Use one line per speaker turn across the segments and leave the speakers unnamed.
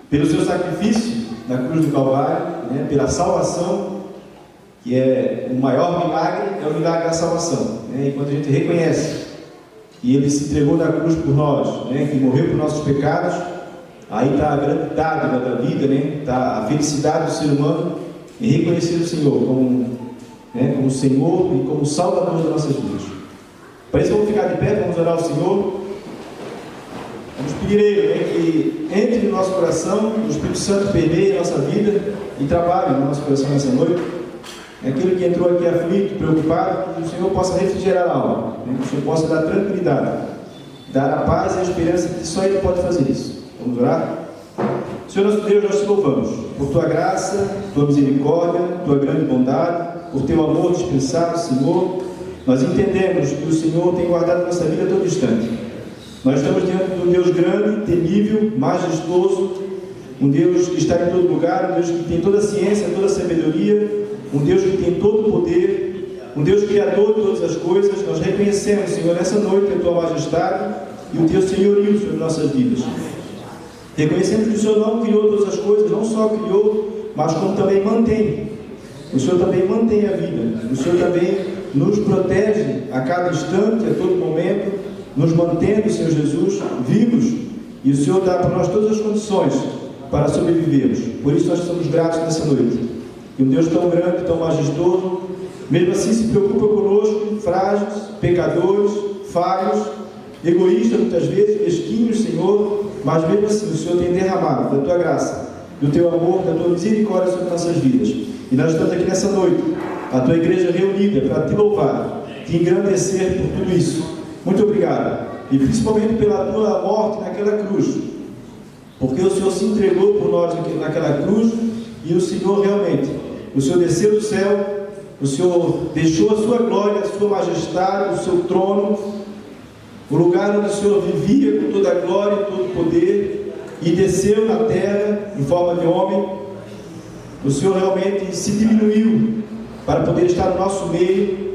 pelo seu sacrifício na cruz do Calvário, né, pela salvação, que é o maior milagre, é o milagre da salvação, né? E quando a gente reconhece que Ele se entregou na cruz por nós, né, que morreu por nossos pecados, aí está a grande dádiva da vida, né? Está a felicidade do ser humano em reconhecer o Senhor como, né, como Senhor e como Salvador das nossas vidas. Para isso vamos ficar de pé, vamos orar ao Senhor. Vamos pedir a Ele, né, que entre no nosso coração, o Espírito Santo permeie a nossa vida e trabalhe no nosso coração nessa noite. Aquele que entrou aqui aflito, preocupado, que o Senhor possa refrigerar a alma, né, que o Senhor possa dar tranquilidade, dar a paz e a esperança, que só Ele pode fazer isso. Vamos orar? Senhor nosso Deus, nós te louvamos por Tua graça, Tua misericórdia, Tua grande bondade, por Teu amor dispensado, Senhor. Nós entendemos que o Senhor tem guardado nossa vida a todo instante. Nós estamos diante de um Deus grande, temível, majestoso, um Deus que está em todo lugar, um Deus que tem toda a ciência, toda a sabedoria, um Deus que tem todo o poder, um Deus criador de todas as coisas. Nós reconhecemos, Senhor, nessa noite a Tua majestade e o Teu senhorio sobre nossas vidas. Reconhecemos que o Senhor não criou todas as coisas, não só criou, mas como também mantém. O Senhor também mantém a vida, o Senhor também nos protege a cada instante, a todo momento, nos mantendo, Senhor Jesus, vivos, e o Senhor dá para nós todas as condições para sobrevivermos. Por isso nós somos gratos nessa noite. E um Deus tão grande, tão majestoso, mesmo assim se preocupa conosco, frágeis, pecadores, falhos, egoístas muitas vezes, mesquinhos, Senhor, mas mesmo assim o Senhor tem derramado da Tua graça, do Teu amor, da Tua misericórdia sobre nossas vidas. E nós estamos aqui nessa noite, a Tua igreja reunida para Te louvar, Te engrandecer por tudo isso. Muito obrigado, e principalmente pela Tua morte naquela cruz, porque o Senhor se entregou por nós naquela cruz, e o Senhor realmente, o Senhor desceu do céu, o Senhor deixou a Sua glória, a Sua majestade, o Seu trono, o lugar onde o Senhor vivia com toda a glória e todo o poder, e desceu na terra em forma de homem. O Senhor realmente se diminuiu para poder estar no nosso meio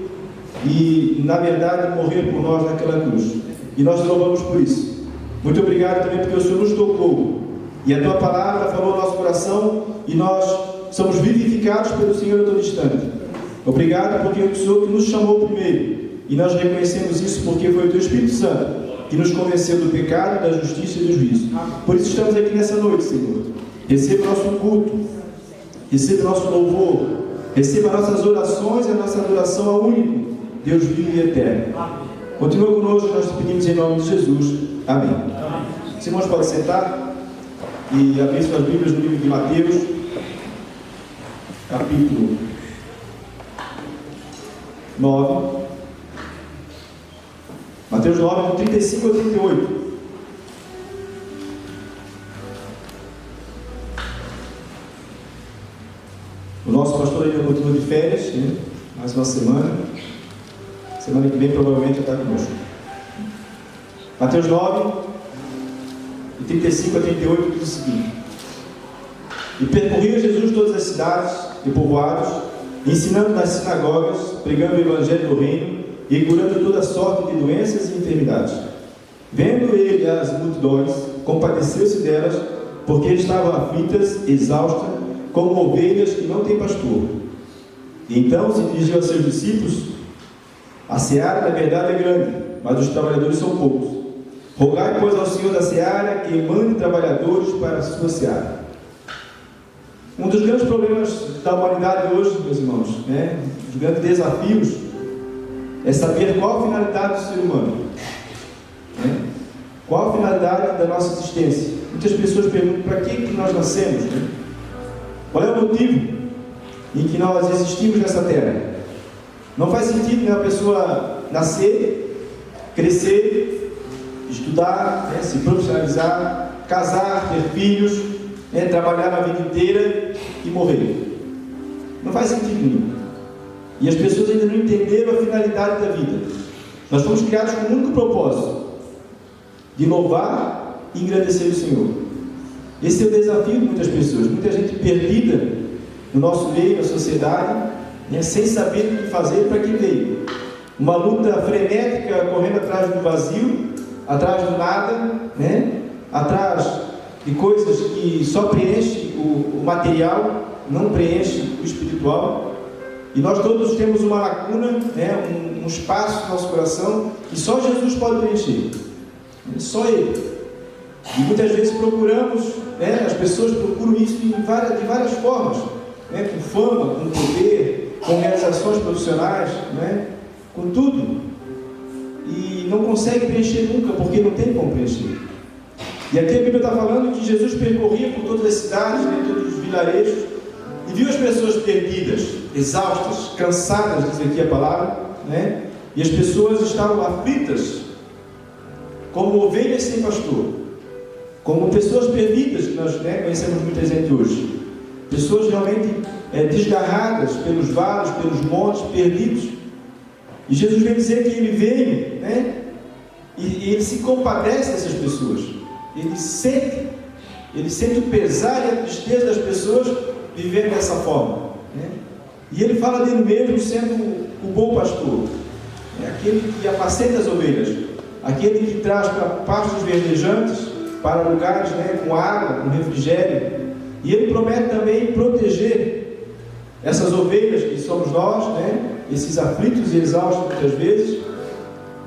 e, na verdade, morrer por nós naquela cruz. E nós louvamos por isso. Muito obrigado também porque o Senhor nos tocou e a Tua palavra falou no nosso coração e nós somos vivificados pelo Senhor a todo instante. Obrigado porque o Senhor que nos chamou primeiro, e nós reconhecemos isso porque foi o Teu Espírito Santo que nos convenceu do pecado, da justiça e do juízo. Por isso estamos aqui nessa noite, Senhor. Receba o nosso culto, receba o nosso louvor, receba nossas orações e a nossa adoração ao único Deus vivo e eterno. Continua conosco, nós te pedimos em nome de Jesus. Amém. Os irmãos podem sentar e abrir suas Bíblias no livro de Mateus, capítulo 9. Mateus 9, 35 a 38. O nosso pastor ainda continua de férias, né? Mais uma semana. Semana que vem provavelmente já está conosco. Mateus 9, 35 a 38 diz o seguinte: E percorria Jesus todas as cidades e povoados, ensinando nas sinagogas, pregando o evangelho do reino e curando toda sorte de doenças e enfermidades. Vendo ele as multidões, compadeceu-se delas, porque estavam aflitas, exaustas, como ovelhas que não têm pastor. E então se dirigiu a seus discípulos: A seara, na verdade, é grande, mas os trabalhadores são poucos. Rogai, pois, ao Senhor da seara que mande trabalhadores para a sua seara. Um dos grandes problemas da humanidade hoje, meus irmãos, né? Os grandes desafios é saber qual a finalidade do ser humano, né? Qual a finalidade da nossa existência. Muitas pessoas perguntam: para que nós nascemos, né? Qual é o motivo em que nós existimos nessa terra? Não faz sentido, né, a pessoa nascer, crescer, estudar, né, se profissionalizar, casar, ter filhos, né, trabalhar a vida inteira e morrer. Não faz sentido nenhum. E as pessoas ainda não entenderam a finalidade da vida. Nós fomos criados com um único propósito: de louvar e engrandecer o Senhor. Esse é o desafio de muitas pessoas. Muita gente perdida no nosso meio, na sociedade, né, sem saber o que fazer, para que veio. Uma luta frenética, correndo atrás do vazio, atrás do nada, né, atrás de coisas que só preenche o material, não preenche o espiritual. E nós todos temos uma lacuna, né, um espaço no nosso coração que só Jesus pode preencher. Só Ele. E muitas vezes procuramos, né, as pessoas procuram isso de várias formas, né, com fama, com poder, com realizações profissionais, né, com tudo. E não consegue preencher nunca, porque não tem como preencher. E aqui a Bíblia está falando que Jesus percorria por todas as cidades, né, todos os vilarejos, e viu as pessoas perdidas, exaustas, cansadas, diz aqui a palavra, né? E as pessoas estavam aflitas, como ovelhas sem pastor, como pessoas perdidas, que nós, né, conhecemos muita gente hoje, pessoas realmente desgarradas pelos vales, pelos montes, perdidos. E Jesus vem dizer que Ele veio, né? E Ele se compadece dessas pessoas. Ele sente o pesar e a tristeza das pessoas vivendo dessa forma, né? E Ele fala dele mesmo sendo o bom pastor, né? Aquele que apacenta as ovelhas, aquele que traz para pastos verdejantes, para lugares, né, com água, com refrigério. E Ele promete também proteger essas ovelhas que somos nós, né? Esses aflitos e exaustos muitas vezes.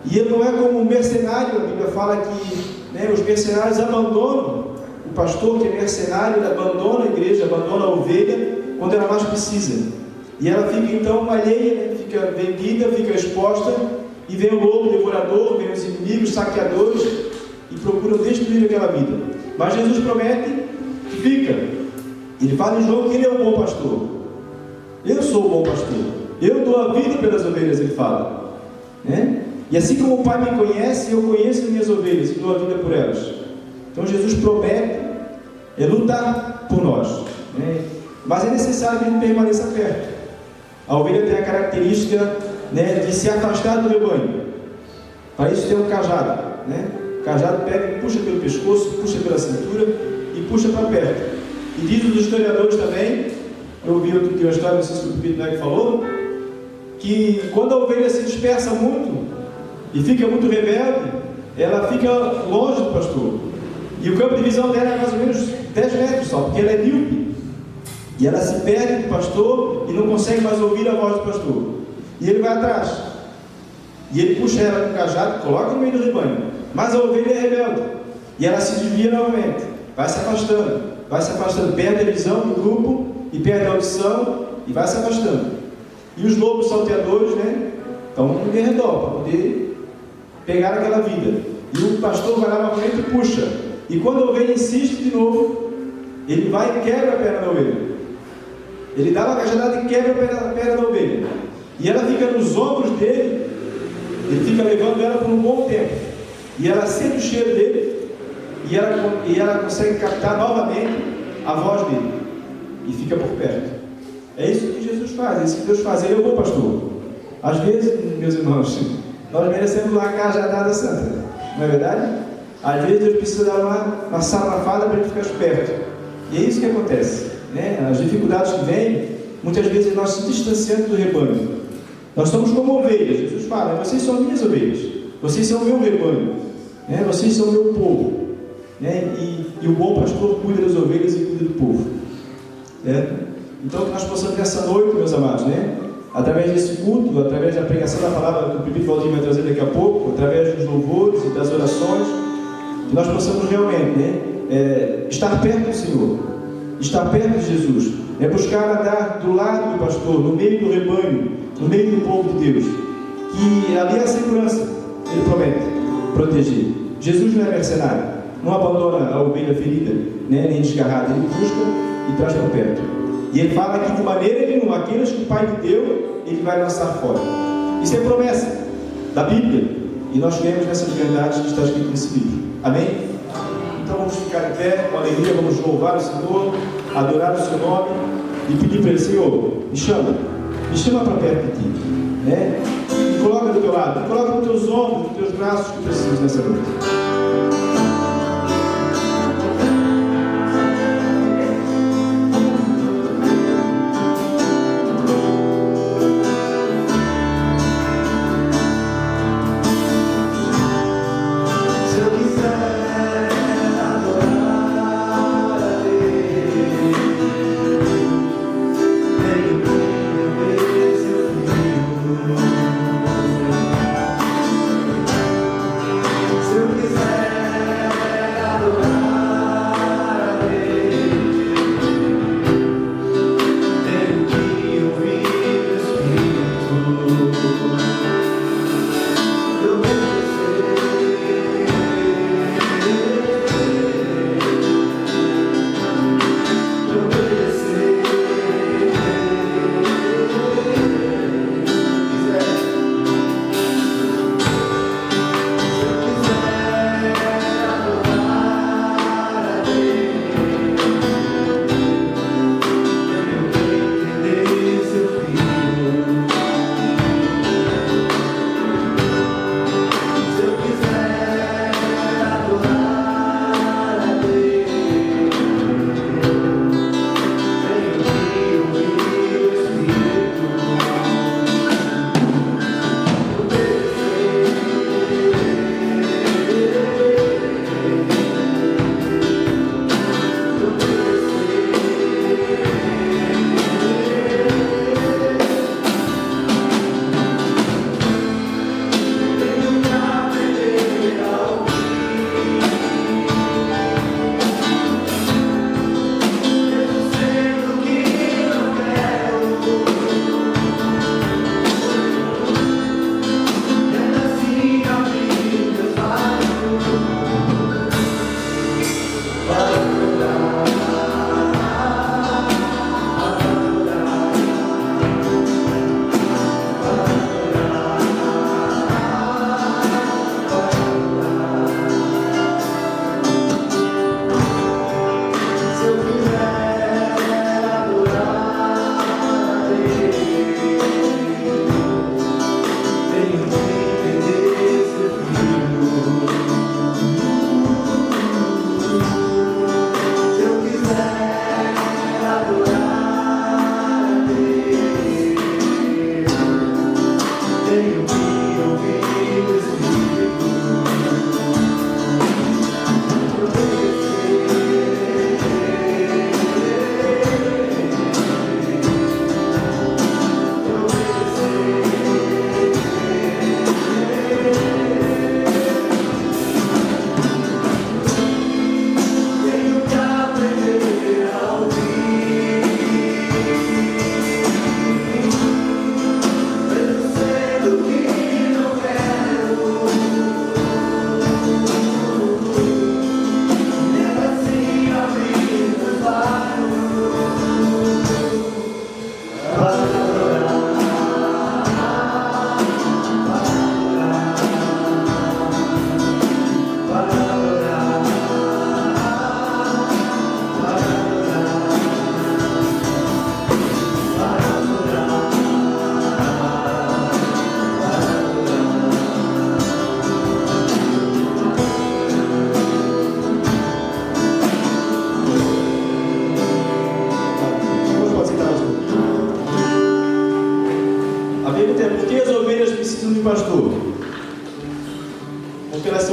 E Ele não é como um mercenário. A Bíblia fala que, né, os mercenários abandonam, o pastor que é mercenário, ele abandona a igreja, abandona a ovelha quando ela mais precisa. E ela fica então alheia, né? Fica vendida, fica exposta, e vem o lobo devorador, vem os inimigos, saqueadores, e procuram destruir aquela vida. Mas Jesus promete que fica. Ele fala em João que Ele é o bom pastor. Eu sou o bom pastor. Eu dou a vida pelas ovelhas, Ele fala, né? E assim como o Pai me conhece, eu conheço as minhas ovelhas e dou a vida por elas. Então Jesus promete lutar por nós, né? Mas é necessário que a gente permaneça perto. A ovelha tem a característica, né, de se afastar do rebanho. Para isso tem um cajado, né? O cajado pega e puxa pelo pescoço, puxa pela cintura e puxa para perto. E diz os historiadores também, eu ouvi outro dia uma história, não sei se o Pedro que falou, que quando a ovelha se dispersa muito e fica muito rebelde, ela fica longe do pastor. E o campo de visão dela é mais ou menos 10 metros só, porque ela é míope. E ela se perde do pastor e não consegue mais ouvir a voz do pastor. E ele vai atrás. E ele puxa ela com o cajado, coloca no meio do rebanho. Mas a ovelha é rebelde. E ela se desvia novamente. Vai se afastando, perde a visão do grupo e perde a audição e vai se afastando. E os lobos salteadores, né, estão no redor para poder pegar aquela vida. E o pastor vai lá novamente e puxa. E quando a ovelha insiste de novo, ele vai e quebra a perna da ovelha. Ele dá uma cajadada e quebra a perna da ovelha. E ela fica nos ombros dele. Ele fica levando ela por um bom tempo. E ela sente o cheiro dele. E ela consegue captar novamente a voz dele. E fica por perto. É isso que Jesus faz. É isso que Deus faz. Ele é o bom pastor. Às vezes, meus irmãos, nós merecemos uma cajadada santa. Não é verdade? Às vezes Deus precisa dar uma salvafada para a gente ficar esperto. E é isso que acontece, né? As dificuldades que vêm, muitas vezes nós se distanciamos do rebanho. Nós somos como ovelhas. Jesus fala: vocês são minhas ovelhas, vocês são o meu rebanho, né? Vocês são o meu povo, né? E o bom pastor cuida das ovelhas e cuida do povo, né? Então que nós possamos nessa noite, meus amados, né, através desse culto, através da pregação da palavra que o Prefeito Valdir vai trazer daqui a pouco, através dos louvores e das orações, que nós possamos realmente, né, estar perto do Senhor, estar perto de Jesus, buscar andar do lado do pastor, no meio do rebanho, no meio do povo de Deus, que ali é a segurança. Ele promete proteger. Jesus não é mercenário, não abandona a ovelha ferida, né, nem desgarrada. Ele busca e traz para perto. E ele fala que de maneira nenhuma, aqueles que o Pai lhe deu, ele vai lançar fora. Isso é promessa da Bíblia. E nós cremos nessas verdades que está escrito nesse livro. Amém? Então vamos ficar em pé, com alegria, vamos louvar o Senhor, adorar o seu nome e pedir para ele: Senhor, me chama para perto de ti, né? Me coloca do teu lado, me coloca nos teus ombros, nos teus braços, que precisas nessa noite.
Se eu quiser adorar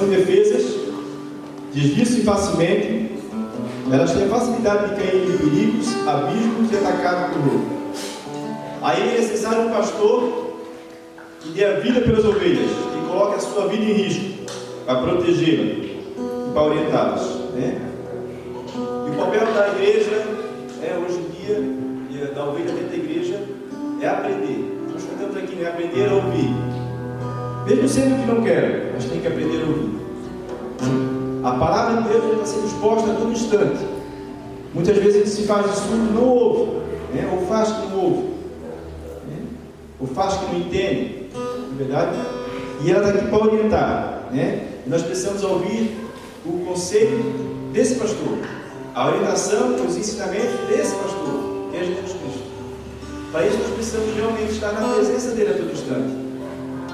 são indefesas, desviam-se facilmente, elas têm a facilidade de cair em perigos, abismos e atacadas por lobo. Aí é necessário um pastor que dê a vida pelas ovelhas, que coloque a sua vida em risco para protegê-la e para orientá-las, né? E o papel da igreja, hoje em dia, da ovelha dentro da igreja, é aprender. Nós cantamos aqui, né? Aprender a ouvir. Mesmo sendo que não quero, mas tem que aprender a ouvir. A palavra de Deus está sendo exposta a todo instante. Muitas vezes ele se faz de surdo, não ouve, né? Ou faz que não ouve, né? Ou faz que não entende, não é verdade? E ela está aqui para orientar, né? E nós precisamos ouvir o conselho desse pastor, a orientação, os ensinamentos desse pastor, que é Jesus Cristo. Para isso nós precisamos realmente estar na presença dele a todo instante,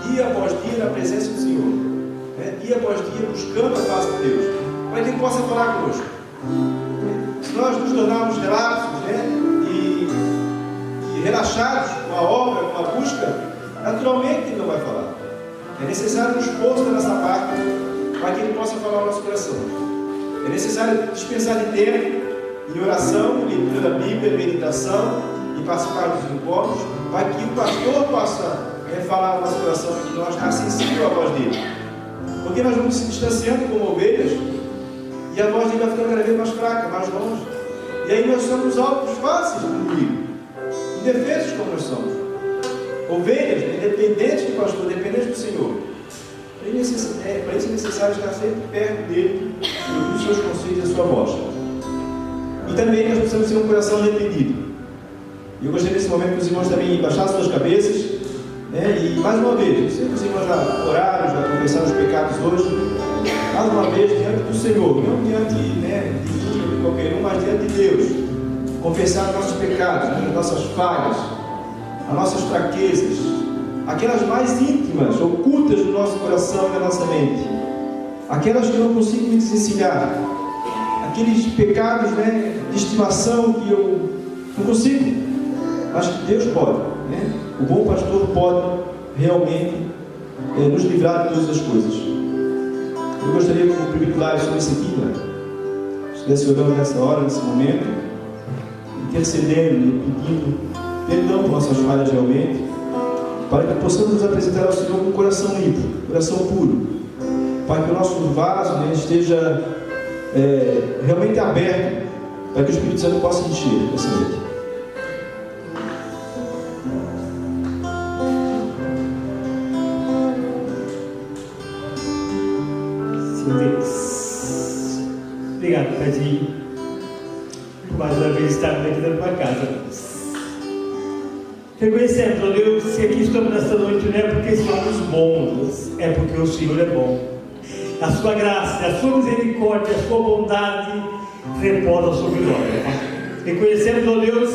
dia após dia na presença do Senhor, né? Dia após dia buscando a face de Deus, para que ele possa falar conosco. Se nós nos tornarmos relapsos, né? e relaxados com a obra, com a busca, naturalmente ele não vai falar. É necessário um esforço da nossa parte para que ele possa falar ao nosso coração. É necessário dispensar de tempo em oração, em leitura da Bíblia, em meditação e participar dos encontros, para que o pastor possa falar ao nosso coração que nós está sensível à voz dele. Porque nós vamos se distanciando como ovelhas e a voz dele vai ficando cada vez mais fraca, mais longe. E aí nós somos alvos fáceis do inimigo, indefesos como nós somos. Ovelhas, independentes do pastor, dependentes do Senhor. Para isso é necessário estar sempre perto dele, ouvir os seus conselhos e a sua voz. E também nós precisamos ter um coração arrependido. E eu gostaria nesse momento que os irmãos também baixassem suas cabeças, né? E mais uma vez, eu sei que os irmãos já oraram, já confessaram os pecados hoje, mais uma vez diante do Senhor, não diante, né, de qualquer um, mas diante de Deus. Confessar os nossos pecados, as nossas falhas, as nossas fraquezas, aquelas mais íntimas, ocultas do nosso coração e da nossa mente, aquelas que eu não consigo me desencilhar, aqueles pecados, né, de estimação que eu não consigo, mas que Deus pode, né? O bom pastor pode realmente nos livrar de todas as coisas. Eu gostaria, como privilegiar sobre isso aqui, né? Estivesse orando nessa hora, nesse momento, intercedendo e pedindo perdão por nossas falhas realmente, para que possamos nos apresentar ao Senhor com o coração limpo, coração puro, para que o nosso vaso, né, esteja realmente aberto, para que o Espírito Santo possa encher essa noite.
Deus. Obrigado, Tadinho, por mais uma vez estar aqui na tua casa. Reconhecemos, ó Deus, que aqui estamos nesta noite não é porque somos bons, é porque o Senhor é bom. A sua graça, a sua misericórdia, a sua bondade reposa sobre nós. Reconhecemos, ó Deus,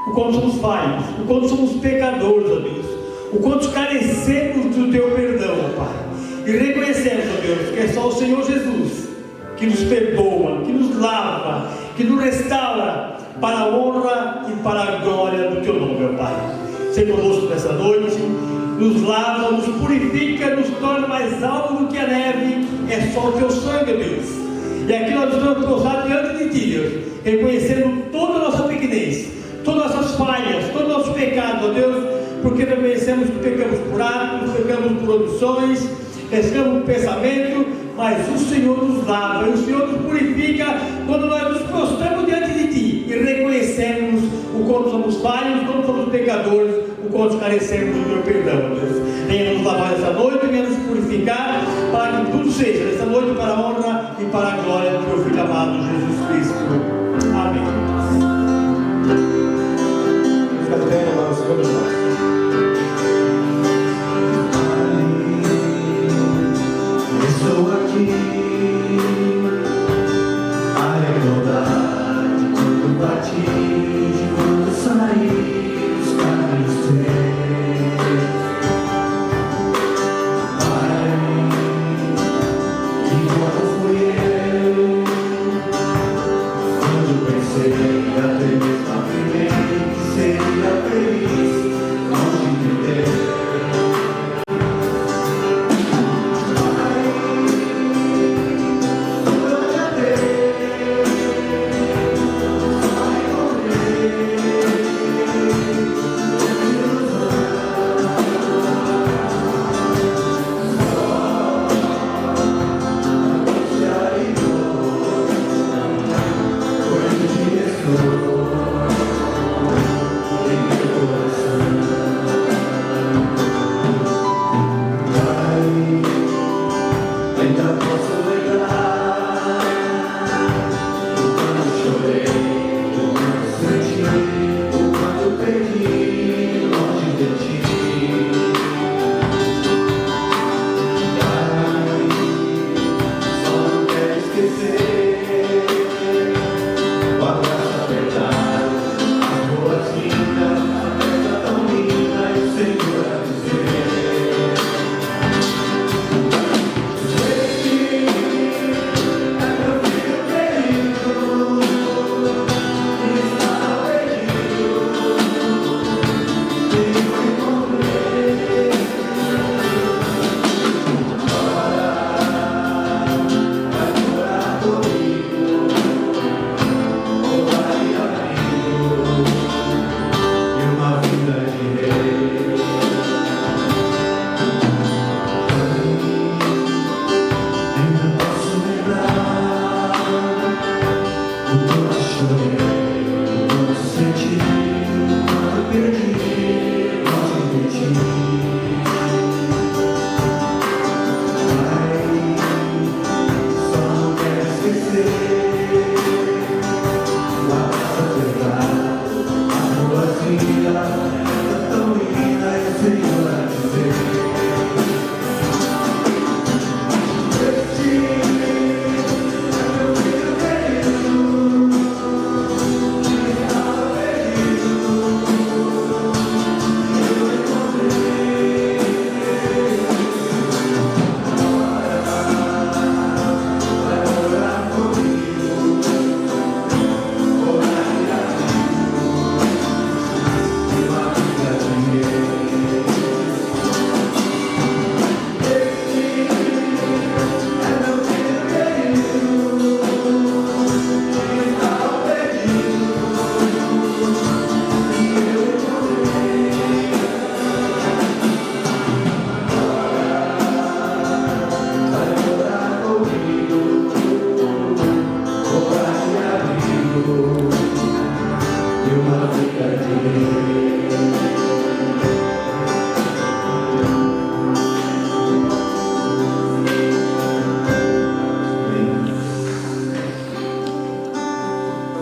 o quanto somos falhos, o quanto somos pecadores, ó Deus, o quanto carecemos do teu perdão, ó Pai. E reconhecemos, ó Deus, que é só o Senhor Jesus que nos perdoa, que nos lava, que nos restaura para a honra e para a glória do teu nome, ó Pai. Seja conosco nessa noite, nos lava, nos purifica, nos torna mais alto do que a neve. É só o teu sangue, ó Deus. E aqui nós estamos postrados diante de ti, Deus, reconhecendo toda a nossa pequenez, todas as nossas falhas, todos os nossos pecados, ó Deus, porque reconhecemos que pecamos por atos, pecamos por omissões, pecamos por pensamento, mas o Senhor nos lava, e o Senhor nos purifica quando nós nos prostramos diante de ti e reconhecemos o quanto somos falhos, o quanto somos pecadores, o quanto carecemos do teu perdão, Deus. Venha nos lavar essa noite, venha nos purificar, para que tudo seja nessa noite para a honra e para a glória do teu Filho amado Jesus Cristo. Amém.
Estou aqui a recordar de quando bati, de quando saí dos caminhos teus. Pai, que quando fui eu,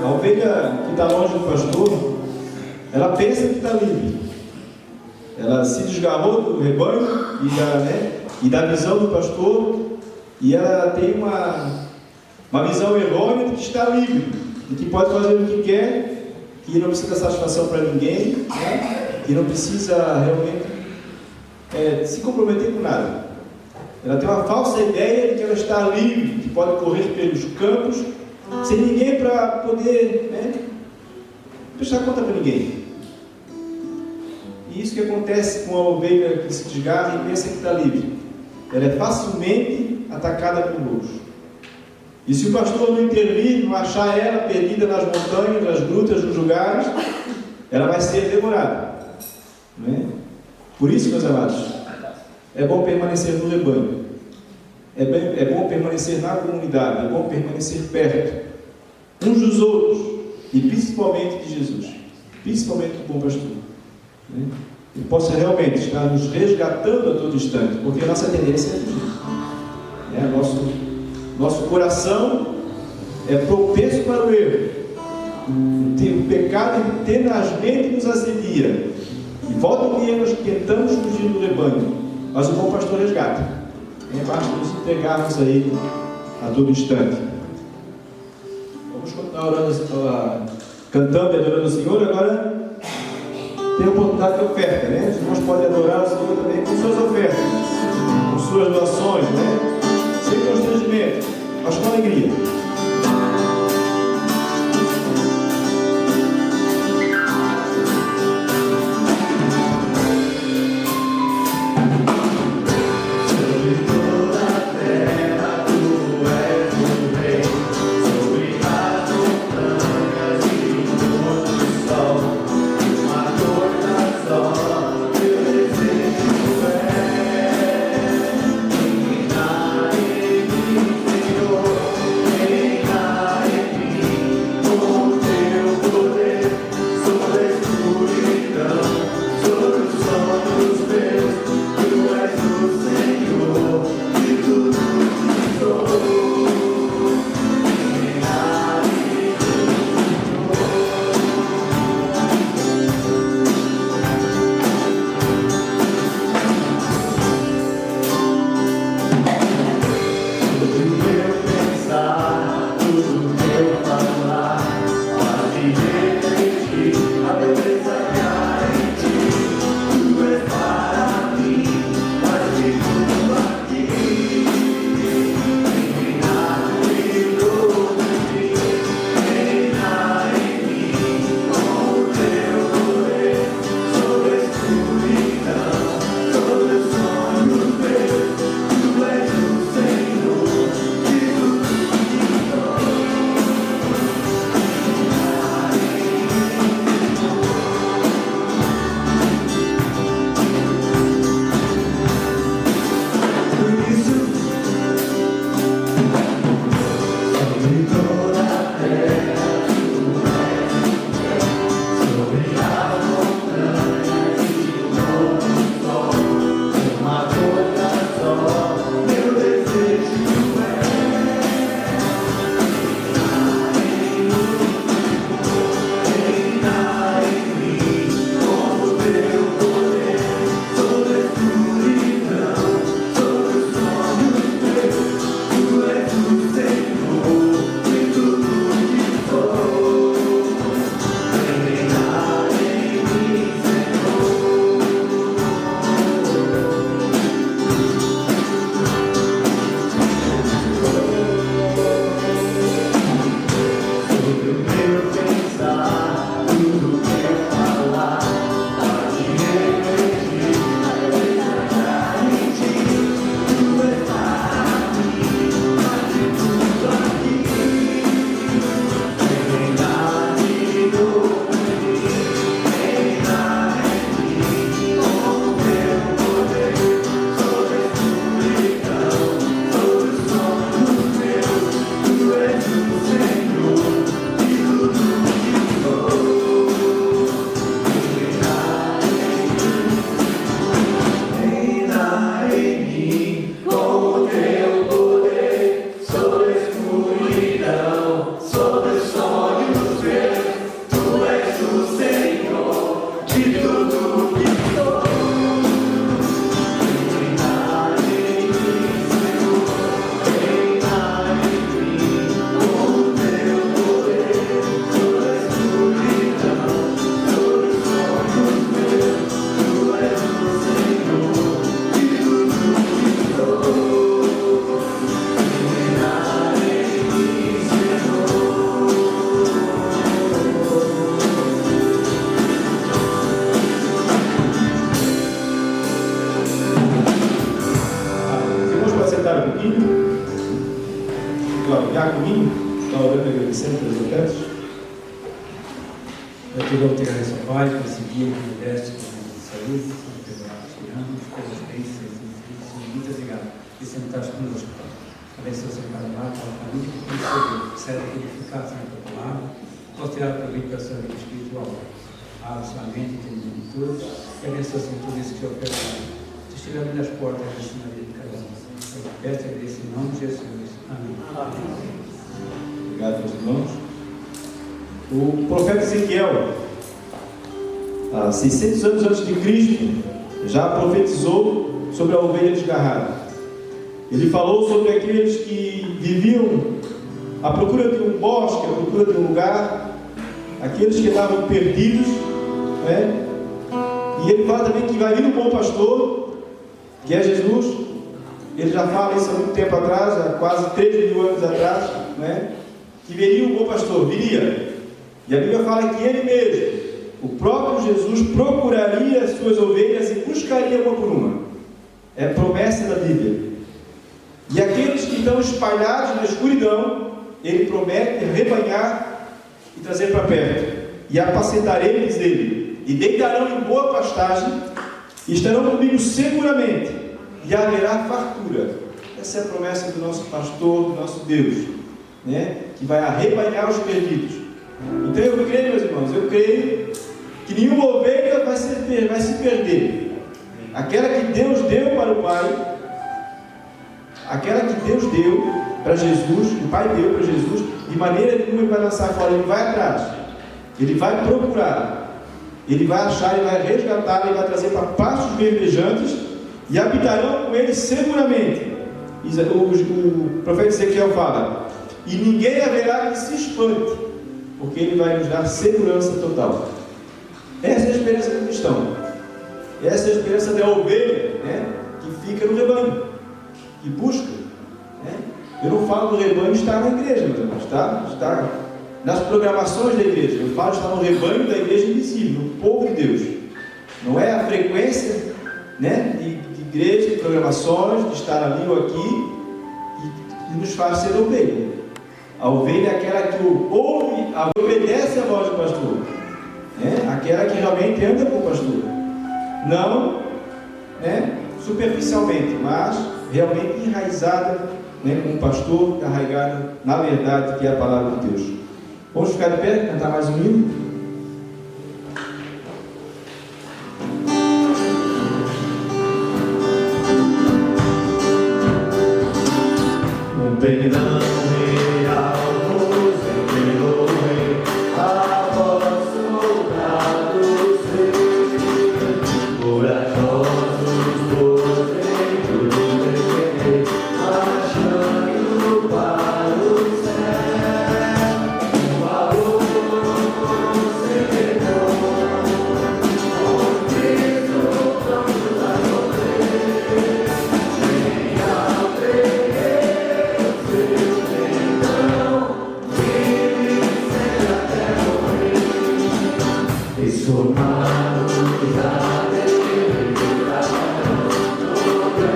A ovelha que está longe do pastor, ela pensa que está livre. Ela se desgarrou do rebanho e da visão do pastor, e ela tem uma visão errônea de que está livre, de que pode fazer o que quer, que não precisa dar satisfação para ninguém, né? Que não precisa realmente se comprometer com nada. Ela tem uma falsa ideia de que ela está livre, que pode correr pelos campos, sem ninguém para poder, né, prestar conta para ninguém. E isso que acontece com a ovelha que se desgarra e pensa que está livre. Ela é facilmente atacada por lobos. E se o pastor não intervir, não achar ela perdida nas montanhas, nas grutas, nos lugares, ela vai ser devorada. Não é? Por isso, meus amados, é bom permanecer no rebanho. É bom permanecer na comunidade, é bom permanecer perto, uns dos outros, e principalmente de Jesus, principalmente do bom pastor. Né? Ele possa realmente estar nos resgatando a todo instante, porque a nossa tendência é fugir. Nosso coração é propenso para o erro. O pecado tenazmente nos assedia. E volta e meia nós tentamos fugir do rebanho, mas o bom pastor resgata. Basta nos entregarmos a Ele a todo instante. Vamos continuar orando, cantando e adorando o Senhor. Agora tem a oportunidade de oferta, né? Os irmãos podem adorar o Senhor também com suas ofertas, com suas doações, né? Sem constrangimento, mas com alegria.
Senhor,
Eu te dou graça, Pai, por esse dia que me deste com a saúde, pelas bênçãos, muito obrigado. E sempre estás conosco, Pai. Abençoa o Senhor para lá, para a família, que tu serve que eficaz na tua palavra, posso tirar proveito da sua vida espiritual. Abre sua mente, entendimento de tudo, e abençoa-se tudo isso que te oferece. Tu estiver abrindo as portas desse na vida de cada um. Eu peço e agradeço em nome de Jesus. Amém.
Obrigado, meus irmãos. O profeta Ezequiel, há 600 anos antes de Cristo, já profetizou sobre a ovelha desgarrada. Ele falou sobre aqueles que viviam à procura de um bosque, à procura de um lugar, aqueles que estavam perdidos, né? E ele fala também que vai vir um bom pastor, que é Jesus. Ele já fala isso há muito tempo atrás, há quase 3 mil anos atrás, né? Que viria um bom pastor, viria. E a Bíblia fala que ele mesmo, o próprio Jesus, procuraria as suas ovelhas e buscaria uma por uma. É promessa da Bíblia. E aqueles que estão espalhados na escuridão, ele promete arrebanhar e trazer para perto. E apacentarei-lhes dele, e deitarão em boa pastagem, e estarão comigo seguramente, e haverá fartura. Essa é a promessa do nosso pastor, do nosso Deus, né? Que vai arrebanhar os perdidos. Então eu creio, meus irmãos, eu creio que nenhuma ovelha vai se perder. Aquela que Deus deu para o Pai, aquela que Deus deu para Jesus, o Pai deu para Jesus, de maneira nenhuma ele vai lançar fora, ele vai atrás, ele vai procurar, ele vai achar, ele vai resgatar, ele vai trazer para pastos verdejantes e habitarão com ele seguramente. O profeta Ezequiel fala: e ninguém haverá que se espante, porque ele vai nos dar segurança total. Essa é a esperança do cristão, essa é a esperança da ovelha, né, que fica no rebanho, que busca, né? Eu não falo do rebanho estar na igreja, meus irmãos, está nas programações da igreja. Eu falo estar no rebanho da igreja invisível, no povo de Deus. Não é a frequência, né, de igreja, de programações, de estar ali ou aqui, que nos faz ser ovelha. A ovelha é aquela que ouve, obedece a voz do pastor, né? Aquela que realmente anda com o pastor, não, né, superficialmente, mas realmente enraizada, né, com o pastor, arraigada na verdade que é a palavra de Deus. Vamos ficar de pé, cantar mais um hino?
Um perdão real nos perdoe, a vosso lado ser corajosos por dentro do defender, marchando para o céu. Um valor servidor, com Cristo prontos a sofrer, sem aprender o seu perdão, vive sempre até morrer, transformados a Deus, logrados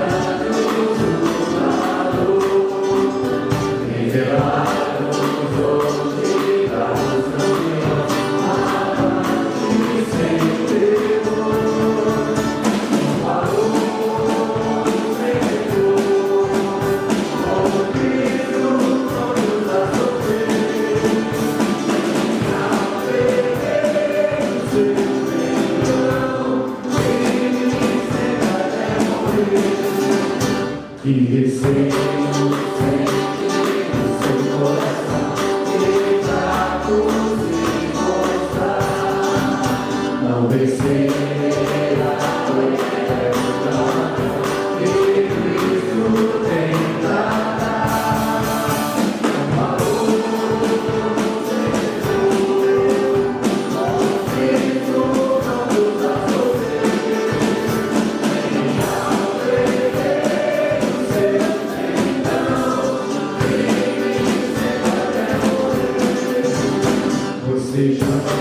o valor, revelados hoje para os caminhos, avante sem temor. Um valor servidor, com Cristo prontos a sofrer, sem aprender o seu perdão, vive sempre até morrer. E recebemos sempre o seu coração, retratos e mostrar, não vencerá o eterno que Cristo tem pra dar. Um valor servidor, com Cristo prontos a sofrer, sem aprender o seu perdão, vive sempre até morrer. Sejamos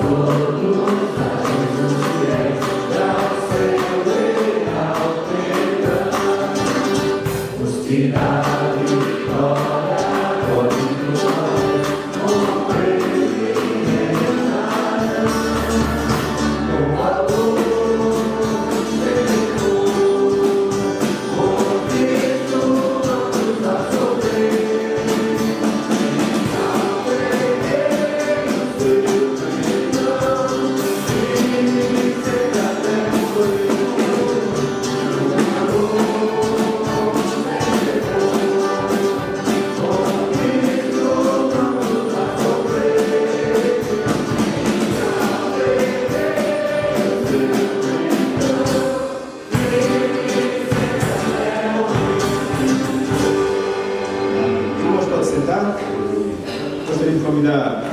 todos a Jesus fiéis, para o seu real perdão, os que na vitória podem nós, com ele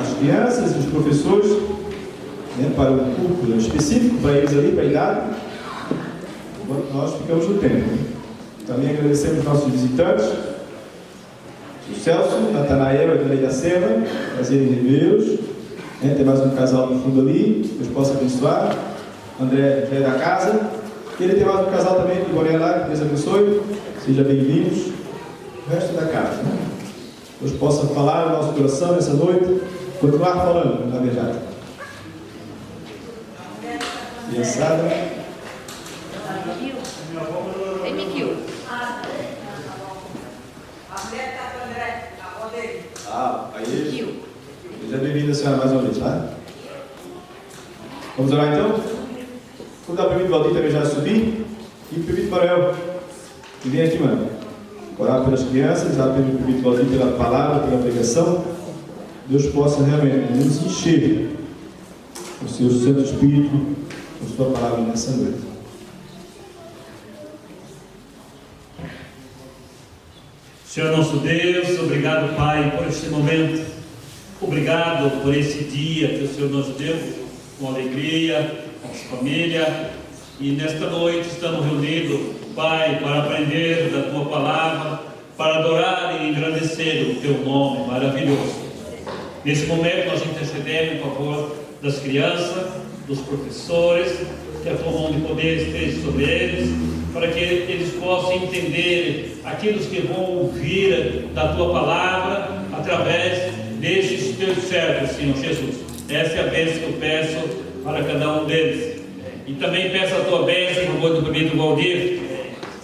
as crianças e os professores, né, para um culto específico para eles ali, para a idade, enquanto nós ficamos no templo. Também agradecemos nossos visitantes, o Celso, Natanael e a Dona Iracema, fazerem revê-los. Né, tem mais um casal no fundo ali, Deus possa abençoar. André já é da casa. Ele tem mais um casal também do Boné lá, que Deus abençoe. Sejam bem-vindos. O resto da casa. Né? Deus possa falar no nosso coração nessa noite, continuar falando, na verdade. Criançada.
Tem Miquil.
Aí. Seja bem-vinda, senhora, mais uma vez, tá? Vamos orar então? Vou dar para o Valdir também já subir. E para o Manuel, que vem aqui, mano. Orar pelas crianças, orar pelo Valdir, pela palavra, pela pregação. Deus possa realmente nos encher com o seu Santo Espírito, com sua palavra nessa noite.
Senhor nosso Deus, obrigado, Pai, por este momento. Obrigado por esse dia que o Senhor nos deu, com alegria, com família. E nesta noite estamos reunidos, Pai, para aprender da Tua Palavra, para adorar e engrandecer o Teu nome maravilhoso. Nesse momento nós intercedemos em favor das crianças, dos professores, que a Tua mão de poder esteja sobre eles, para que eles possam entender aquilo que vão ouvir da Tua Palavra através destes Teus servos, Senhor Jesus. Essa é a bênção que eu peço para cada um deles. E também peço a Tua bênção em favor do Prefeito Valdir.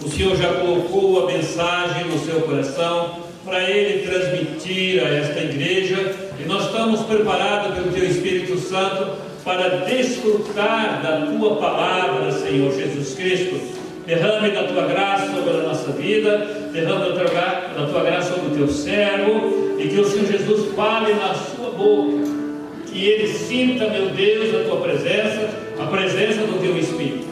O Senhor já colocou a mensagem no seu coração para ele transmitir a esta igreja, e nós estamos preparados pelo Teu Espírito Santo para desfrutar da Tua Palavra, Senhor Jesus Cristo. Derrame da Tua graça sobre a nossa vida, derrame da Tua graça sobre o Teu servo, e que o Senhor Jesus fale na sua boca, que ele sinta, meu Deus, a Tua presença, a presença do Teu Espírito.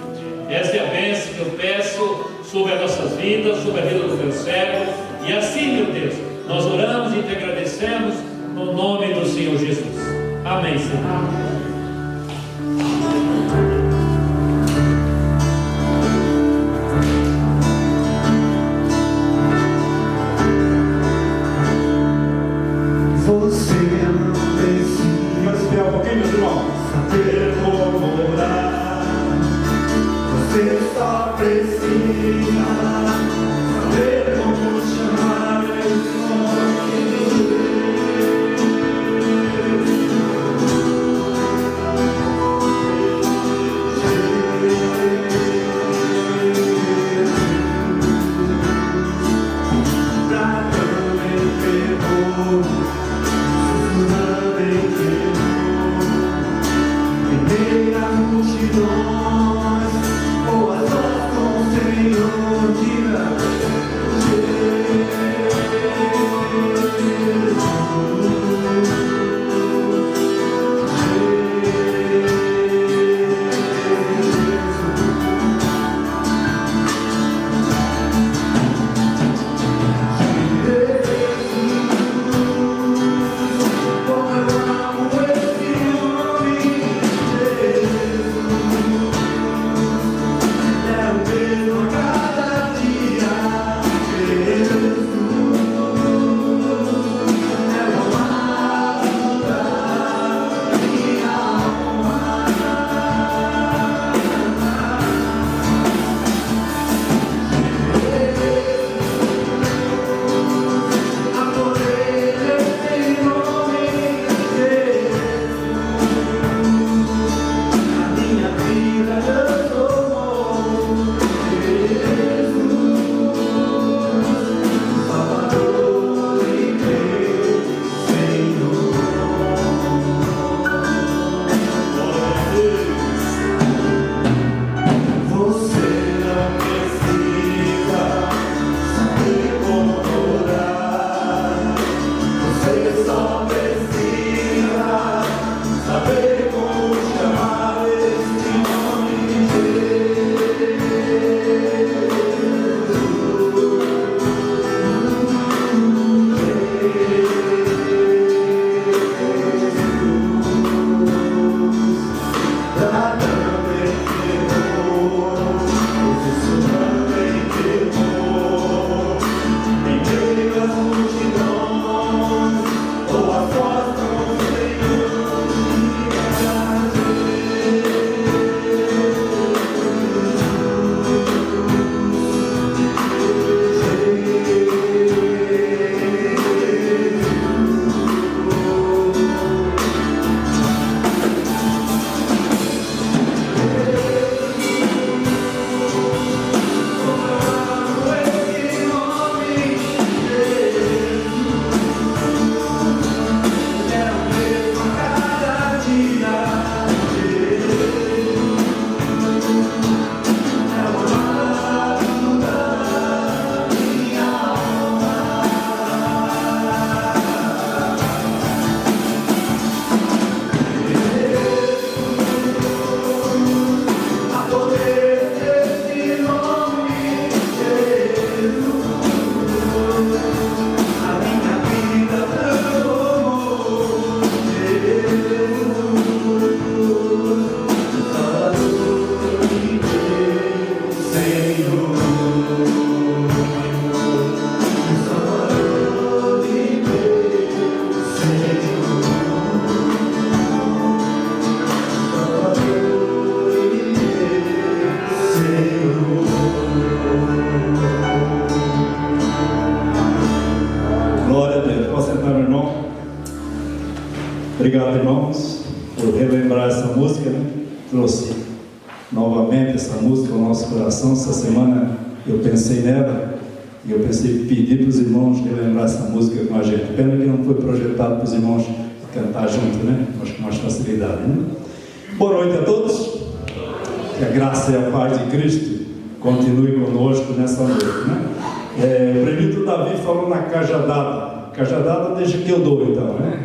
Essa é a bênção que eu peço sobre as nossas vidas, sobre a vida do Teu servo, e assim, meu Deus, nós oramos e te agradecemos no nome do Senhor Jesus. Amém, Senhor.
Você não precisa
Vamos esperar um pouquinho, meus irmãos.
saber como orar. Você só precisa saber como chamar esse nome de multidões, ou as voz com o Senhor diga como eu amo esse nome, Jesus.
por relembrar essa música, né? Trouxe novamente essa música ao nosso coração. Essa semana eu pensei nela e eu pensei em pedir para os irmãos relembrar essa música com a gente. Pena que não foi projetado para os irmãos cantar junto, né? Acho com mais facilidade, né? Boa noite a todos. Que a graça e a paz de Cristo continue conosco nessa noite, né? O presbítero Davi falou na cajadada. Cajadada deixa que eu dou, então, né?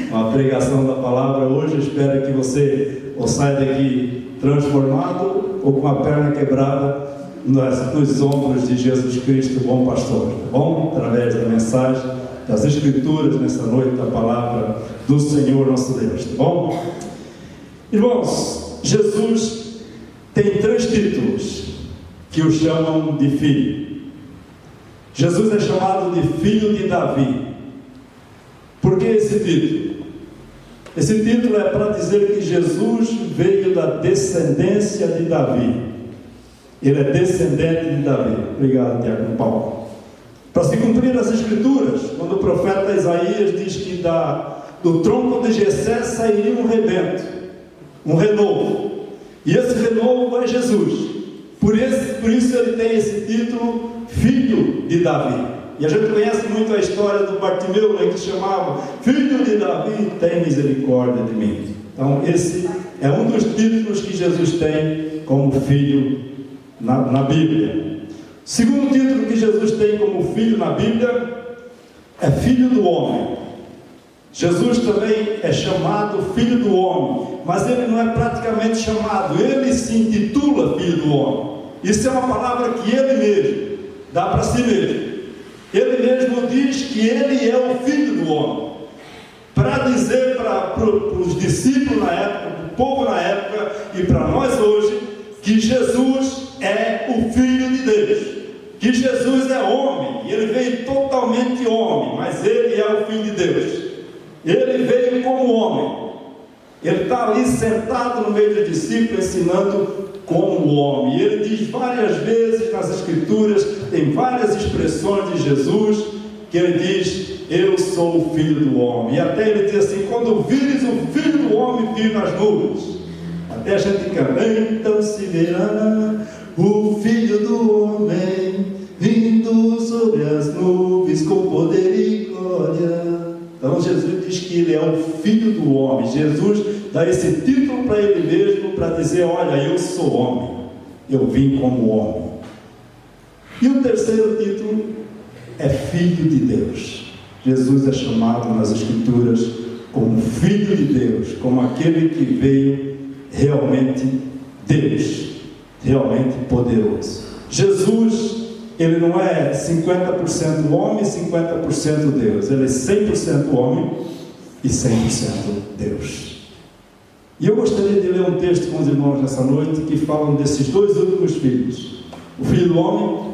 Uma pregação da palavra hoje. Espero que você ou saia daqui transformado ou com a perna quebrada nos ombros de Jesus Cristo, o bom pastor, tá bom? Através da mensagem, das Escrituras, nessa noite, da palavra do Senhor nosso Deus, tá bom? Irmãos, Jesus tem 3 títulos que o chamam de filho. Jesus é chamado de filho de Davi. Por que esse título? Esse título é para dizer que Jesus veio da descendência de Davi. Ele é descendente de Davi. Obrigado, Diácono Paulo. Para se cumprir as Escrituras, quando o profeta Isaías diz que do tronco de Jessé sairia um rebento, um renovo. E esse renovo é Jesus. Por isso ele tem esse título, filho de Davi. E a gente conhece muito a história do Bartimeu, né, que chamava filho de Davi, tem misericórdia de mim. Então esse é um dos títulos que Jesus tem como filho na Bíblia. O segundo título que Jesus tem como filho na Bíblia é filho do homem. Jesus também é chamado filho do homem, mas ele não é praticamente chamado, ele se intitula filho do homem. Isso é uma palavra que ele mesmo dá para si mesmo. Ele mesmo diz que ele é o filho do homem, para dizer para os discípulos na época, para o povo na época e para nós hoje, que Jesus é o Filho de Deus, que Jesus é homem, e ele veio totalmente homem, mas ele é o Filho de Deus. Ele veio como homem, ele está ali sentado no meio dos discípulos ensinando como homem. E ele diz várias vezes nas Escrituras, tem várias expressões de Jesus, que ele diz: eu sou o Filho do homem. E até ele diz assim: quando vires o Filho do homem vir nas nuvens, até a gente canta: então se verá o Filho do homem vindo sobre as nuvens com poder e glória. Então Jesus diz que ele é o Filho do homem. Jesus dá esse título para ele mesmo, para dizer: olha, eu sou homem, eu vim como homem. E o terceiro título é Filho de Deus. Jesus é chamado nas Escrituras como Filho de Deus, como aquele que veio realmente Deus, realmente poderoso. Jesus, ele não é 50% homem e 50% Deus, ele é 100% homem e 100% Deus. E eu gostaria de ler um texto com os irmãos nessa noite que falam desses 2 últimos filhos, o Filho do homem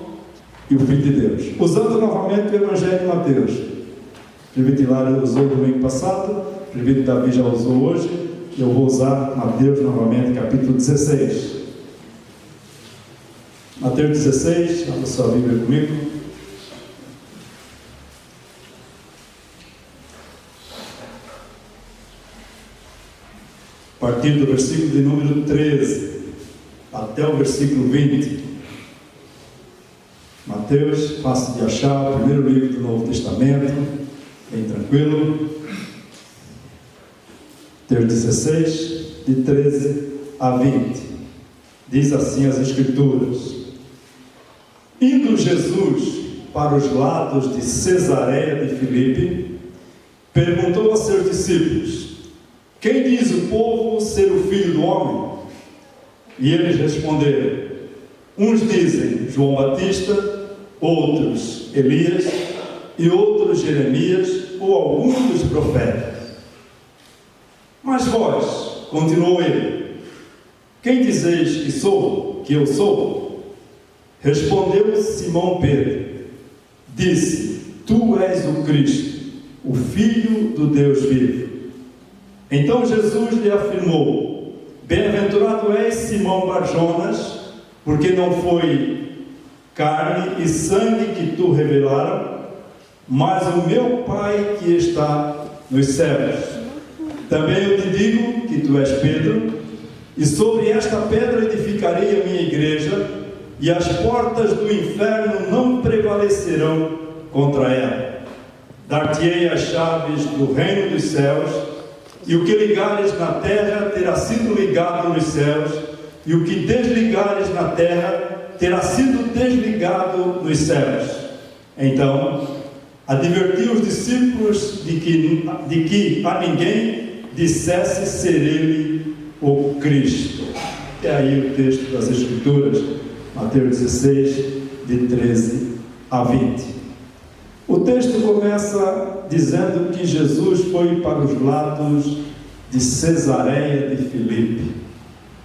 e o Filho de Deus, usando novamente o Evangelho de Mateus. O presbítero Hilário usou no domingo passado, o presbítero Davi já usou hoje, eu vou usar Mateus novamente, capítulo 16. Mateus 16, abra sua Bíblia comigo. A partir do versículo de número 13 até o versículo 20. Mateus, fácil de achar, o primeiro livro do Novo Testamento, bem tranquilo. Mateus 16, de 13 a 20. Diz assim as Escrituras: indo Jesus para os lados de Cesareia de Filipe, perguntou a seus discípulos: quem diz o povo ser o Filho do homem? E eles responderam: uns dizem João Batista, outros Elias, e outros Jeremias, ou algum dos profetas. Mas vós, continuou ele, quem dizeis que eu sou? Respondeu Simão Pedro, disse: tu és o Cristo, o Filho do Deus vivo. Então Jesus lhe afirmou: bem-aventurado és, Simão Barjonas, porque não foi carne e sangue que tu revelaram, mas o meu Pai que está nos céus. Também eu te digo que tu és Pedro, e sobre esta pedra edificarei a minha igreja, e as portas do inferno não prevalecerão contra ela. Dar-te-ei as chaves do reino dos céus, e o que ligares na terra terá sido ligado nos céus, e o que desligares na terra terá sido desligado nos céus. Então, advertiu os discípulos de que a ninguém dissesse ser ele o Cristo. É aí o texto das Escrituras, Mateus 16, de 13 a 20. O texto começa dizendo que Jesus foi para os lados de Cesareia de Filipe.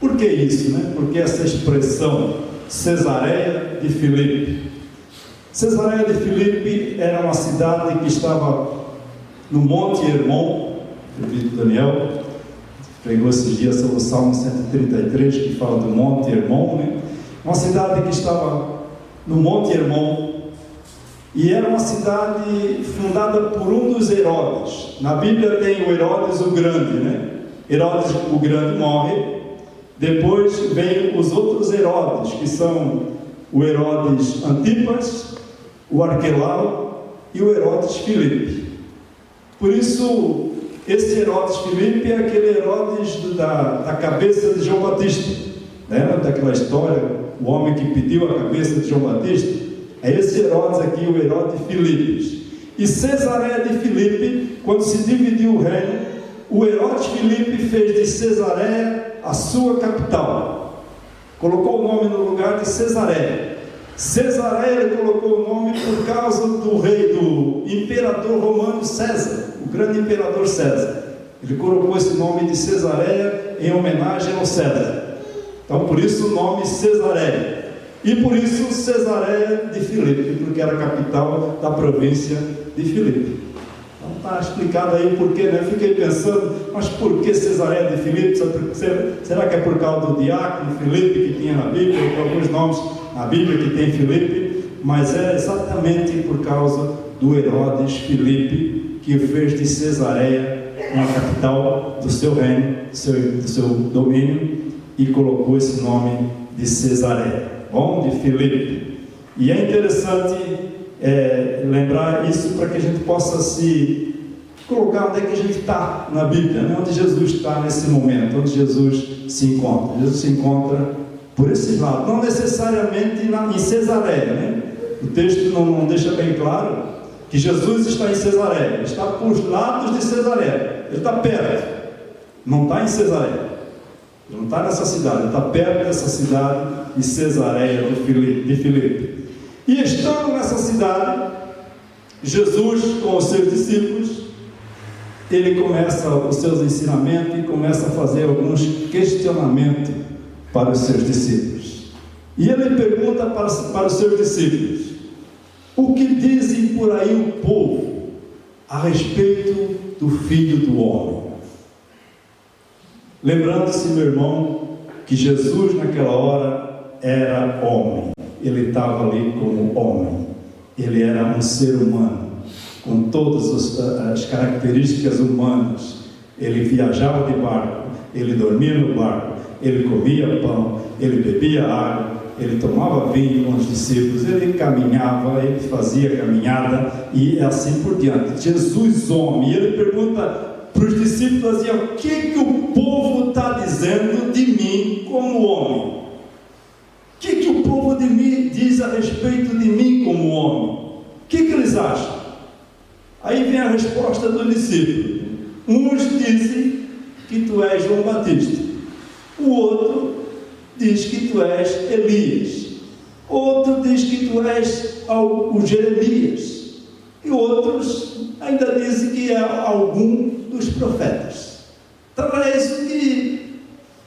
Por que isso, né? Por que essa expressão, Cesareia de Filipe? Cesareia de Filipe era uma cidade que estava no Monte Hermon. Eu vi Daniel pregou esses dias sobre o Salmo 133, que fala do Monte Hermon, né? Uma cidade que estava no Monte Hermon, e era uma cidade fundada por um dos Herodes. Na Bíblia tem o Herodes o Grande, né? Herodes o Grande morre, depois vem os outros Herodes, que são o Herodes Antipas, o Arquelau e o Herodes Filipe. Por isso, esse Herodes Filipe é aquele Herodes da cabeça de João Batista. Lembra daquela história, o homem que pediu a cabeça de João Batista? É esse Herodes aqui, o Herodes Filipe. E Cesareia de Filipe, quando se dividiu o reino, o Herodes Filipe fez de Cesareia a sua capital. Colocou o nome no lugar de Cesareia. Cesareia ele colocou o nome por causa do imperador romano César, o grande imperador César. Ele colocou esse nome de Cesareia em homenagem ao César. Então, por isso o nome Cesareia. E por isso Cesareia de Filipe, porque era a capital da província de Filipe. Então está explicado aí por quê, né? Fiquei pensando, mas por que Cesareia de Filipe? Será que é por causa do diácono Filipe que tinha na Bíblia, ou alguns nomes na Bíblia que tem Filipe? Mas é exatamente por causa do Herodes Filipe, que fez de Cesareia uma capital do seu reino, do seu domínio, e colocou esse nome de Cesareia. Bom, de Filipe. E é interessante lembrar isso para que a gente possa se colocar onde é que a gente está na Bíblia, né? Onde Jesus está nesse momento, onde Jesus se encontra. Jesus se encontra por esse lado, não necessariamente em Cesareia, né? O texto não deixa bem claro que Jesus está em Cesareia, ele está por os lados de Cesareia, ele está perto, não está em Cesareia. Ele não está nessa cidade, ele está perto dessa cidade de Cesareia de Filipe. E estando nessa cidade, Jesus com os seus discípulos, ele começa os seus ensinamentos e começa a fazer alguns questionamentos para os seus discípulos. E ele pergunta para os seus discípulos: o que dizem por aí o povo a respeito do Filho do Homem? Lembrando-se, meu irmão, que Jesus naquela hora era homem. Ele estava ali como homem. Ele era um ser humano, com todas as características humanas. Ele viajava de barco, ele dormia no barco, ele comia pão, ele bebia água, ele tomava vinho com os discípulos, ele caminhava, ele fazia caminhada e assim por diante. Jesus homem. E ele pergunta para os discípulos assim: o que o povo está dizendo de mim como homem? O que o povo de mim diz a respeito de mim como homem? O que eles acham? Aí vem a resposta do discípulo. Uns dizem que tu és João Batista, o outro diz que tu és Elias, outro diz que tu és o Jeremias, e outros ainda dizem que é algum dos profetas. Então era isso que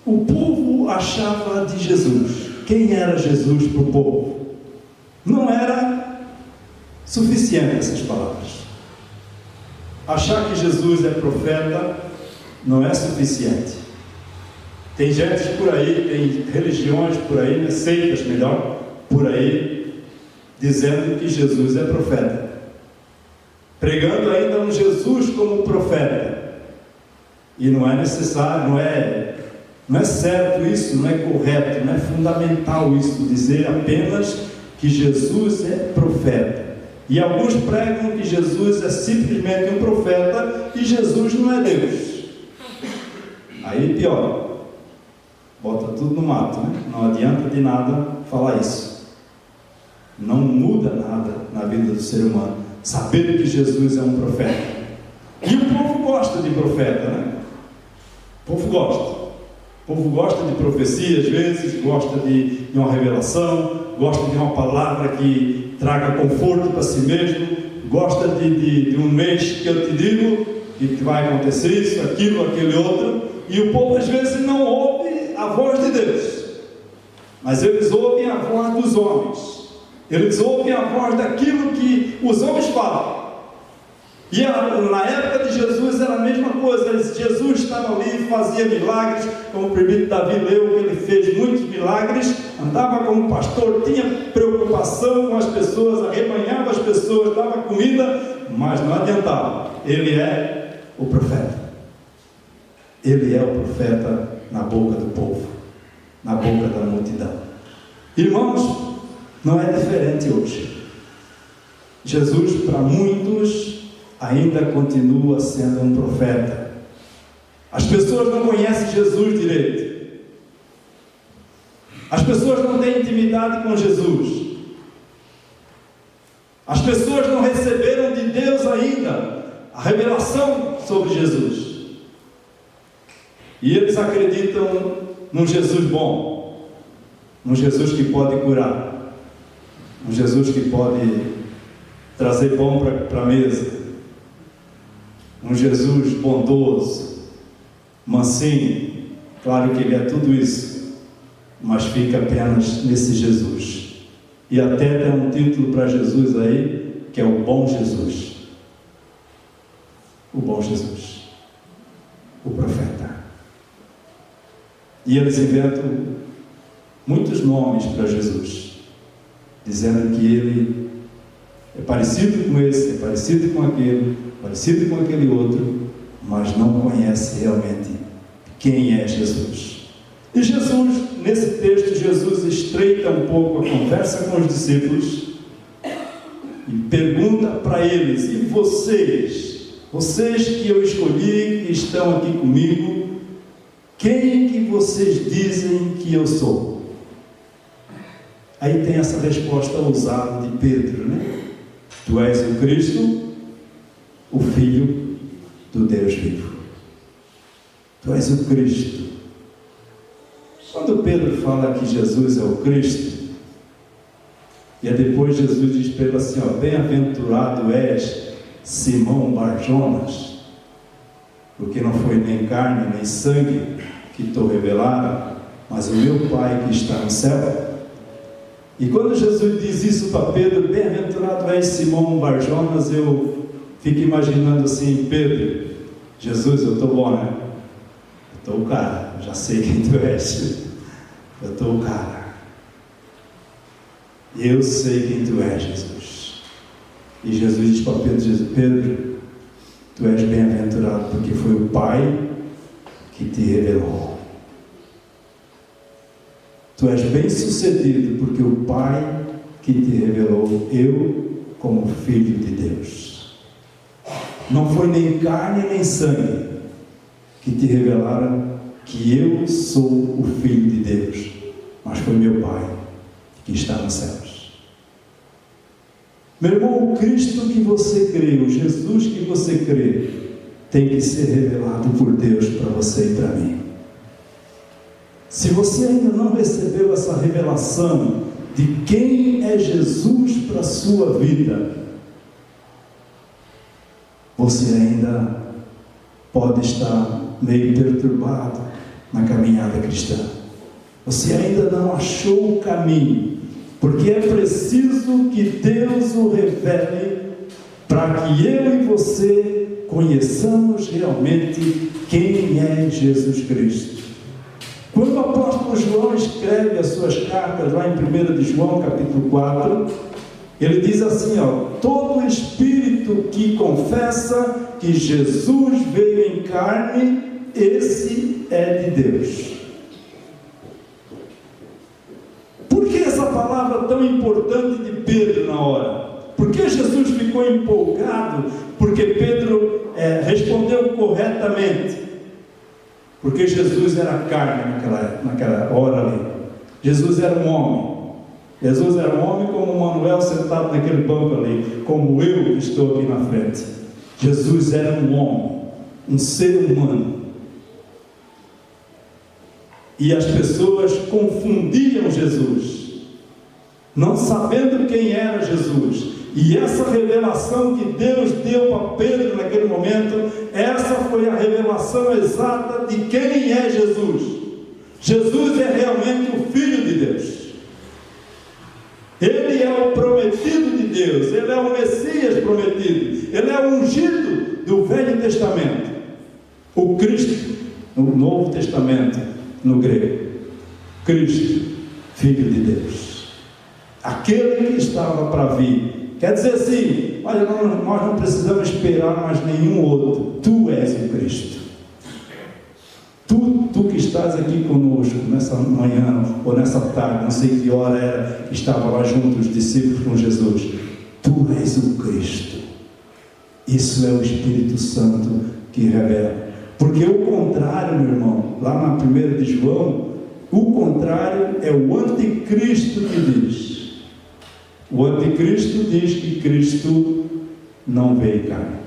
o povo achava de Jesus. Quem era Jesus para o povo? Não era suficiente essas palavras. Achar que Jesus é profeta não é suficiente. Tem gente por aí, tem religiões por aí, né, seitas melhor, por aí, dizendo que Jesus é profeta, pregando ainda um Jesus como profeta. E não é necessário, não é certo isso, não é correto, não é fundamental isso, dizer apenas que Jesus é profeta. E alguns pregam que Jesus é simplesmente um profeta e Jesus não é Deus. Aí pior, bota tudo no mato, né? Não adianta de nada falar isso. Não muda nada na vida do ser humano saber que Jesus é um profeta. E o povo gosta de profeta, né? O povo gosta. O povo gosta de profecia, às vezes, gosta de uma revelação, gosta de uma palavra que traga conforto para si mesmo, gosta de um mês que eu te digo que vai acontecer isso, aquilo, aquele outro, e o povo às vezes não ouve a voz de Deus, mas eles ouvem a voz dos homens, eles ouvem a voz daquilo que os homens falam. E na época de Jesus era a mesma coisa. Jesus estava ali, fazia milagres, como o primeiro Davi leu, ele fez muitos milagres, andava como pastor, tinha preocupação com as pessoas, arrebanhava as pessoas, dava comida, mas não adiantava. Ele é o profeta. Ele é o profeta na boca do povo, na boca da multidão. Irmãos, não é diferente hoje. Jesus, para muitos, ainda continua sendo um profeta. As pessoas não conhecem Jesus direito. As pessoas não têm intimidade com Jesus. As pessoas não receberam de Deus ainda a revelação sobre Jesus. E eles acreditam num Jesus bom, num Jesus que pode curar, um Jesus que pode trazer pão para a mesa, um Jesus bondoso, mansinho. Claro que ele é tudo isso, mas fica apenas nesse Jesus. E até tem um título para Jesus aí, que é o Bom Jesus. O Bom Jesus, o profeta. E eles inventam muitos nomes para Jesus, dizendo que ele é parecido com esse, é parecido com aquele, parecido com aquele outro, mas não conhece realmente quem é Jesus. E Jesus, nesse texto, Jesus estreita um pouco a conversa com os discípulos e pergunta para eles: e vocês que eu escolhi, que estão aqui comigo, quem que vocês dizem que eu sou? Aí tem essa resposta ousada de Pedro, né? Tu és o Cristo, o Filho do Deus vivo. Tu és o Cristo. Quando Pedro fala que Jesus é o Cristo, e depois Jesus diz para ele assim, bem-aventurado és Simão Barjonas, porque não foi nem carne nem sangue que te revelaram, mas o meu Pai que está no céu. E quando Jesus diz isso para Pedro, bem-aventurado és Simão Barjonas, eu fico imaginando assim, Pedro, Jesus, eu estou bom, né? Eu estou o cara, já sei quem tu és. Eu estou o cara. Eu sei quem tu és, Jesus. E Jesus diz para Pedro, Pedro, tu és bem-aventurado, porque foi o Pai que te revelou. Tu és bem-sucedido, porque o Pai que te revelou, eu como Filho de Deus. Não foi nem carne nem sangue que te revelaram que eu sou o Filho de Deus, mas foi meu Pai que está nos céus. Meu irmão, o Cristo que você crê, o Jesus que você crê, tem que ser revelado por Deus para você e para mim. Se você ainda não recebeu essa revelação de quem é Jesus para a sua vida, você ainda pode estar meio perturbado na caminhada cristã. Você ainda não achou o caminho, porque é preciso que Deus o revele para que eu e você conheçamos realmente quem é Jesus Cristo. Quando o apóstolo João escreve as suas cartas, lá em 1 de João, capítulo 4, ele diz assim, todo espírito que confessa que Jesus veio em carne, esse é de Deus. Por que essa palavra tão importante de Pedro na hora? Por que Jesus ficou empolgado? Porque Pedro respondeu corretamente. Porque Jesus era carne naquela hora ali. Jesus era um homem. Jesus era um homem como o Manuel sentado naquele banco ali, como eu que estou aqui na frente. Jesus era um homem, um ser humano. E as pessoas confundiam Jesus, não sabendo quem era Jesus. E essa revelação que Deus deu para Pedro naquele momento, essa foi a revelação exata de quem é Jesus. Jesus é realmente o Filho de Deus. Ele é o prometido de Deus, Ele é o Messias prometido, Ele é o ungido do Velho Testamento, o Cristo no Novo Testamento, no grego. Cristo, Filho de Deus, aquele que estava para vir. Quer dizer assim, olha, nós não precisamos esperar mais nenhum outro. Tu és o Cristo. Tu que estás aqui conosco nessa manhã ou nessa tarde, não sei que hora era que estava lá junto os discípulos com Jesus. Tu és o Cristo. Isso é o Espírito Santo que revela. Porque o contrário, meu irmão, lá na 1 de João, o contrário é o anticristo que diz. O anticristo diz que Cristo não veio em carne.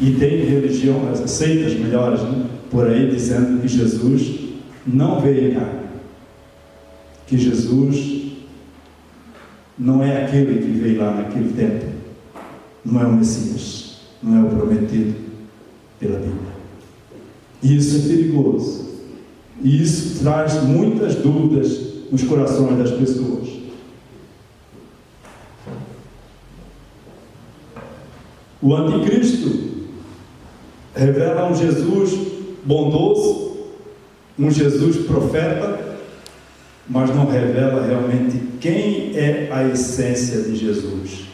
E tem religião, as seitas melhores, né, por aí dizendo que Jesus não veio em carne. Que Jesus não é aquele que veio lá naquele tempo. Não é o Messias. Não é o prometido pela Bíblia. E isso é perigoso. E isso traz muitas dúvidas nos corações das pessoas. O anticristo revela um Jesus bondoso, um Jesus profeta, mas não revela realmente quem é a essência de Jesus.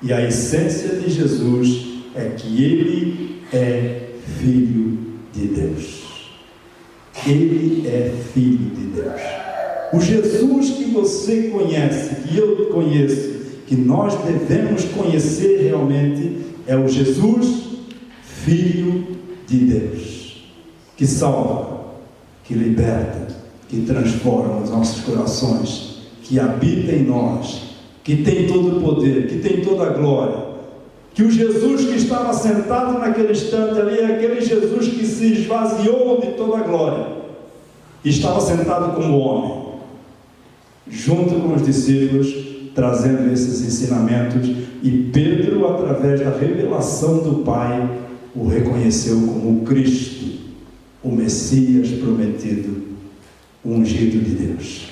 E a essência de Jesus é que Ele é Filho de Deus. Ele é Filho de Deus. O Jesus que você conhece, que eu conheço, que nós devemos conhecer realmente, é o Jesus Filho de Deus, que salva, que liberta, que transforma os nossos corações, que habita em nós, que tem todo o poder, que tem toda a glória. Que o Jesus que estava sentado naquele instante ali é aquele Jesus que se esvaziou de toda a glória e estava sentado como homem, junto com os discípulos, trazendo esses ensinamentos. E Pedro, através da revelação do Pai, o reconheceu como o Cristo, o Messias prometido, o ungido de Deus.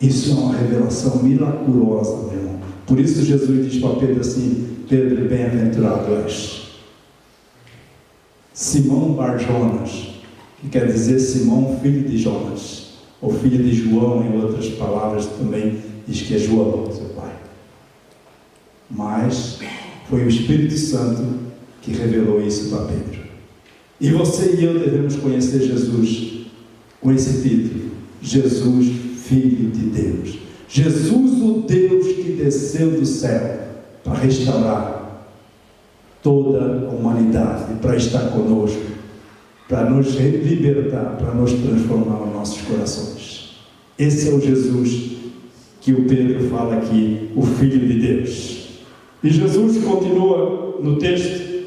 Isso é uma revelação miraculosa, meu irmão. Por isso Jesus diz para Pedro assim: Pedro, bem-aventurado és, Simão Bar-Jonas, que quer dizer Simão, filho de Jonas, ou filho de João, em outras palavras também diz que é João, seu pai. Mas foi o Espírito Santo que revelou isso para Pedro. E você e eu devemos conhecer Jesus com esse título: Jesus, Filho de Deus. Jesus, o Deus que desceu do céu para restaurar toda a humanidade, para estar conosco, para nos libertar, para nos transformar nos nossos corações. Esse é o Jesus que o Pedro fala aqui, o Filho de Deus. E Jesus continua no texto,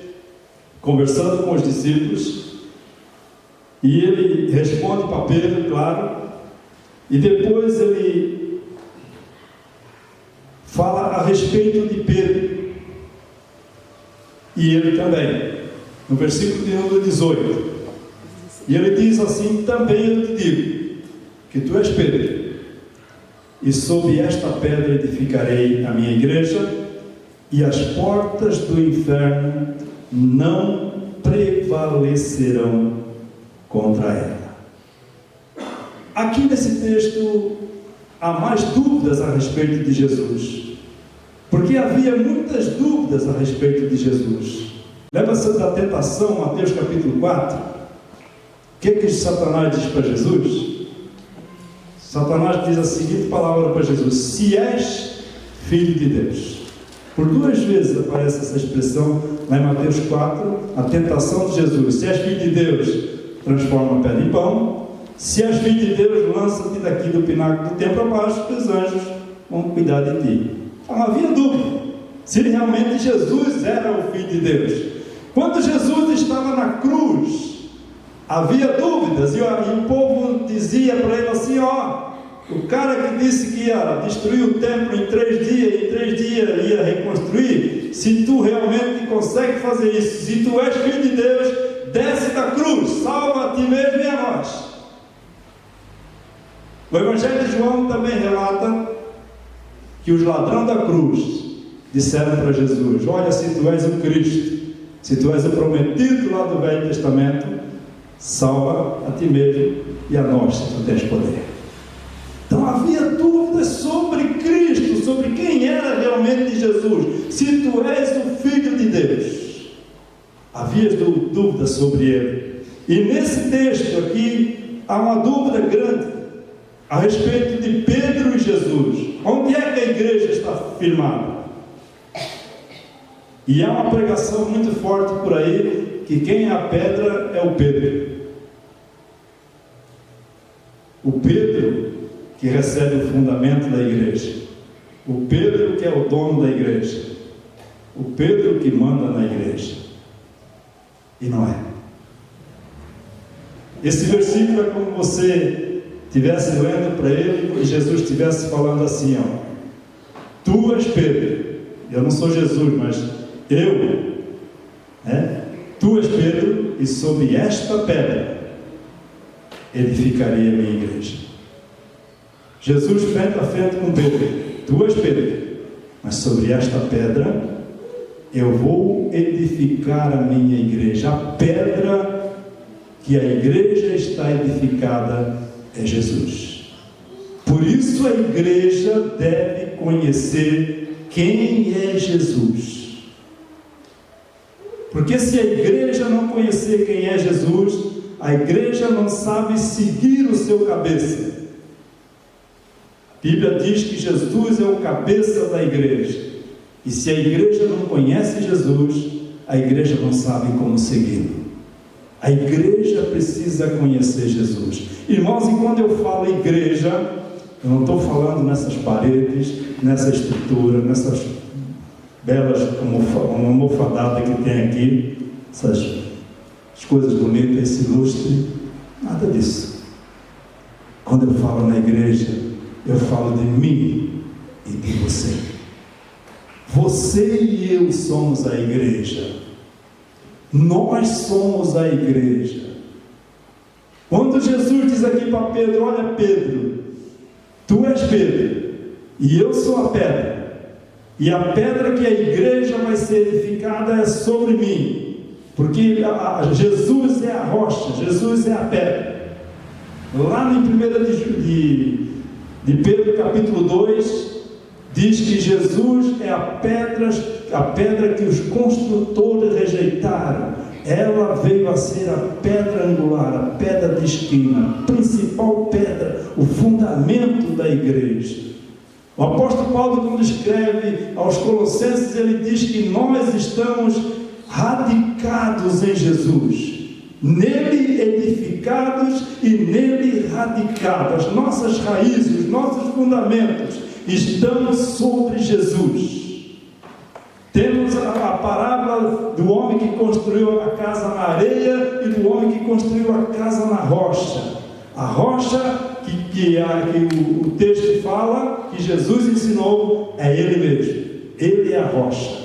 conversando com os discípulos, e ele responde para Pedro, claro, e depois ele fala a respeito de Pedro, e ele também, no versículo de número 18, e ele diz assim: também eu te digo, que tu és Pedro, e sob esta pedra edificarei a minha igreja, e as portas do inferno não prevalecerão contra ela. Aqui nesse texto há mais dúvidas a respeito de Jesus, porque havia muitas dúvidas a respeito de Jesus. Lembra-se da tentação, Mateus capítulo 4? O que Satanás diz para Jesus? Satanás diz a seguinte palavra para Jesus: se és filho de Deus. Por 2 vezes aparece essa expressão lá em Mateus 4, a tentação de Jesus. Se és filho de Deus, transforma a pedra em pão. Se és filho de Deus, lança-te daqui do pináculo do templo abaixo, que os anjos vão cuidar de ti. Não havia dúvida se realmente Jesus era o Filho de Deus. Quando Jesus estava na cruz, havia dúvidas, e o povo dizia para ele assim: o cara que disse que ia destruir o templo em 3 dias, e em 3 dias ia reconstruir, se tu realmente consegue fazer isso, se tu és Filho de Deus, desce da cruz, salva a ti mesmo e a nós. O Evangelho de João também relata que os ladrões da cruz disseram para Jesus: olha, se tu és o Cristo, se tu és o prometido lá do Velho Testamento, salva a ti mesmo e a nós, se tu tens poder. Então havia dúvidas sobre Cristo, sobre quem era realmente Jesus. Se tu és o Filho de Deus, havia dúvidas sobre ele. E nesse texto aqui há uma dúvida grande a respeito de Pedro e Jesus. Onde é que a igreja está firmada? E há uma pregação muito forte por aí, que quem é a pedra é o Pedro. O Pedro que recebe o fundamento da igreja. O Pedro que é o dono da igreja. O Pedro que manda na igreja. E não é. Esse versículo é como você estivesse lendo para ele e Jesus estivesse falando assim: tu és Pedro. Eu não sou Jesus, mas tu és Pedro, e sobre esta pedra edificarei a minha igreja. Jesus frente a frente com Pedro: tu és Pedro, mas sobre esta pedra eu vou edificar a minha igreja. A pedra que a igreja está edificada é Jesus. Por isso a igreja deve conhecer quem é Jesus. Porque se a igreja não conhecer quem é Jesus, a igreja não sabe seguir o seu cabeça. A Bíblia diz que Jesus é o cabeça da igreja. E se a igreja não conhece Jesus, a igreja não sabe como segui-lo. A igreja precisa conhecer Jesus. Irmãos, e quando eu falo igreja, eu não estou falando nessas paredes, nessa estrutura, nessas belas almofadadas que tem aqui, essas coisas bonitas, esse lustre, nada disso. Quando eu falo na igreja, eu falo de mim e de você. Você e eu somos a igreja. Nós somos a igreja. Quando Jesus diz aqui para Pedro: olha, Pedro, tu és Pedro, e eu sou a pedra, e a pedra que a igreja vai ser edificada é sobre mim, porque Jesus é a rocha, Jesus é a pedra. Lá em 1 de Pedro capítulo 2, diz que Jesus é a pedra que os construtores rejeitaram. Ela veio a ser a pedra angular, a pedra de esquina, a principal pedra, o fundamento da igreja. O apóstolo Paulo, quando escreve aos Colossenses, ele diz que nós estamos radicados em Jesus, nele edificados e nele radicados. As nossas raízes, os nossos fundamentos estão sobre Jesus. Temos a parábola do homem que construiu a casa na areia e do homem que construiu a casa na rocha. A rocha que o texto fala, que Jesus ensinou, é Ele mesmo. Ele é a rocha,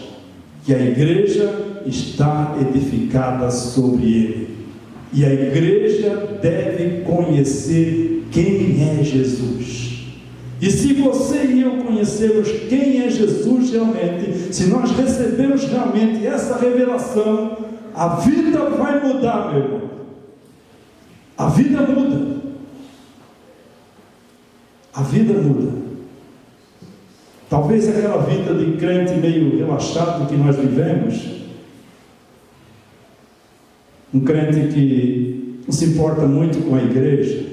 que a igreja está edificada sobre Ele. E a igreja deve conhecer quem é Jesus. E se você e eu conhecermos quem é Jesus realmente, se nós recebermos realmente essa revelação, a vida vai mudar, meu irmão. A vida muda. A vida muda. Talvez aquela vida de crente meio relaxado que nós vivemos, um crente que não se importa muito com a igreja,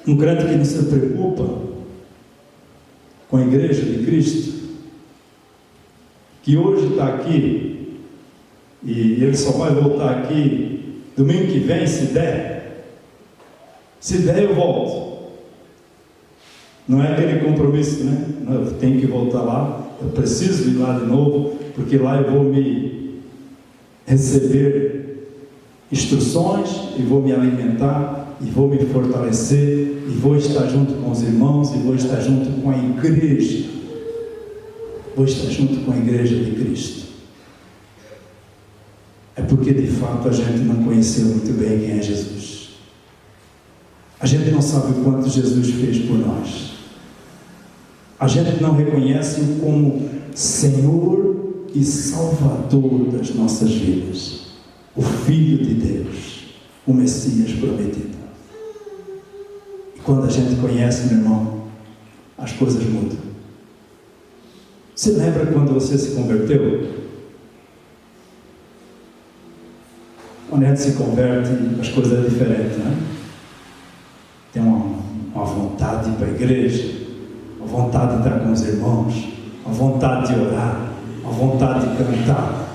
um crente que não se preocupa com a igreja de Cristo, que hoje está aqui e ele só vai voltar aqui domingo que vem, se der. Se der, eu volto. Não é aquele compromisso, né? Não, eu tenho que voltar lá, eu preciso ir lá de novo, porque lá eu vou me receber instruções, e vou me alimentar, e vou me fortalecer, e vou estar junto com os irmãos, e vou estar junto com a igreja. Vou estar junto com a igreja de Cristo. É porque de fato a gente não conheceu muito bem quem é Jesus. A gente não sabe o quanto Jesus fez por nós. A gente não reconhece-o como Senhor e Salvador das nossas vidas, o Filho de Deus, o Messias prometido. E quando a gente conhece, meu irmão, as coisas mudam. Você lembra quando você se converteu? Quando a gente se converte, as coisas são diferentes, né? Tem uma vontade de ir para a igreja, uma vontade de estar com os irmãos, uma vontade de orar, uma vontade de cantar.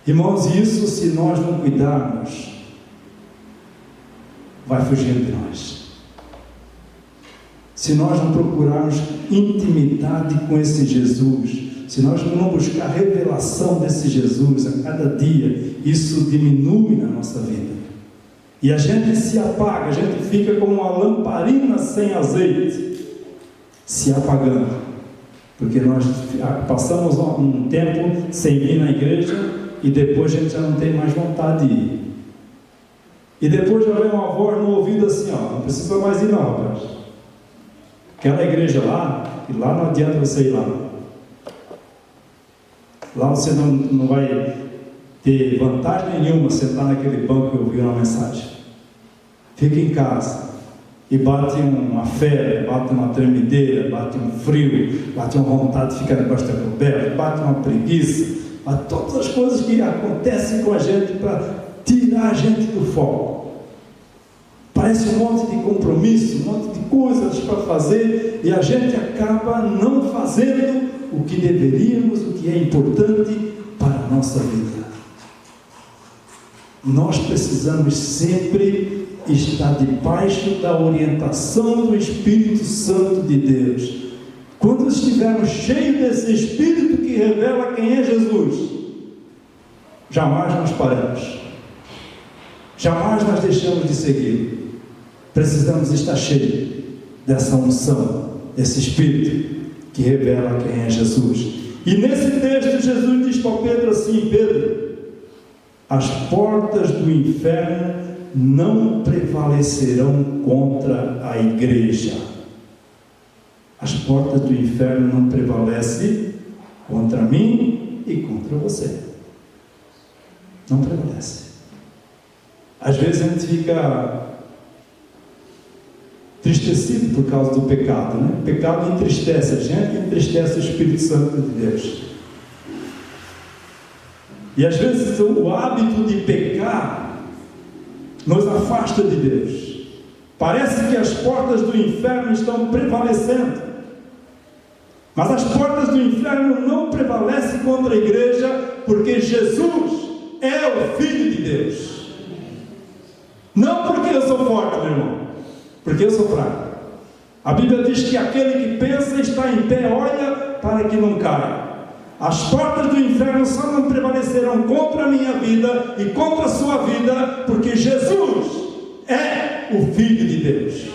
Irmãos, isso, se nós não cuidarmos, vai fugindo de nós. Se nós não procurarmos intimidade com esse Jesus, se nós não buscar a revelação desse Jesus a cada dia, isso diminui na nossa vida. E a gente se apaga, a gente fica como uma lamparina sem azeite, se apagando. Porque nós passamos um tempo sem vir na igreja e depois a gente já não tem mais vontade de ir. E depois já vem uma voz no ouvido assim, ó, não precisa mais ir não, rapaz. Aquela igreja lá, e lá não adianta você ir lá. Lá você não vai ter vantagem nenhuma sentar naquele banco e ouvir uma mensagem. Fica em casa e bate uma febre, bate uma tremedeira, bate um frio, bate uma vontade de ficar debaixo da coberta, bate uma preguiça, bate todas as coisas que acontecem com a gente para tirar a gente do foco. Parece um monte de compromisso, um monte de coisas para fazer e a gente acaba não fazendo o que deveríamos, o que é importante para a nossa vida. Nós precisamos sempre estar debaixo da orientação do Espírito Santo de Deus. Quando estivermos cheios desse Espírito que revela quem é Jesus, jamais nós paramos, jamais nós deixamos de seguir. Precisamos estar cheios dessa unção, desse Espírito que revela quem é Jesus. E nesse texto Jesus diz para Pedro assim: Pedro, as portas do inferno não prevalecerão contra a igreja. As portas do inferno não prevalecem contra mim e contra você. Não prevalece. Às vezes a gente fica entristecido por causa do pecado, né? O pecado entristece a gente e entristece o Espírito Santo de Deus. E às vezes o hábito de pecar nos afasta de Deus. Parece que as portas do inferno estão prevalecendo, mas as portas do inferno não prevalecem contra a igreja, porque Jesus é o Filho de Deus. Não porque eu sou forte, meu irmão, porque eu sou fraco. A Bíblia diz que aquele que pensa está em pé, olha para que não caia. As portas do inferno só não prevalecerão contra a minha vida e contra a sua vida, porque Jesus é o Filho de Deus.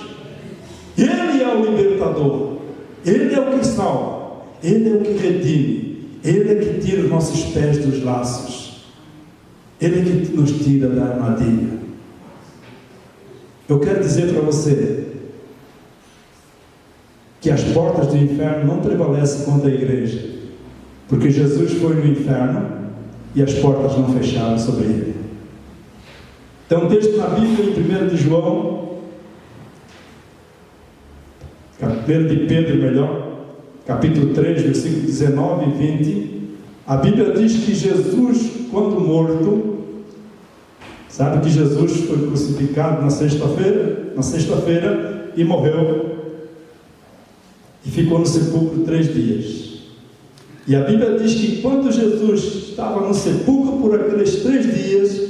Ele é o libertador, Ele é o que salva, Ele é o que redime, Ele é que tira os nossos pés dos laços, Ele é que nos tira da armadilha. Eu quero dizer para você que as portas do inferno não prevalecem contra a igreja, porque Jesus foi no inferno e as portas não fecharam sobre ele. Então, um texto na Bíblia, em 1 de João, 1 de Pedro, melhor, capítulo 3, versículo 19 e 20, A Bíblia diz que Jesus, quando morto, sabe que Jesus foi crucificado na sexta-feira e morreu, e ficou no sepulcro 3 dias. E a Bíblia diz que quando Jesus estava no sepulcro por aqueles 3 dias,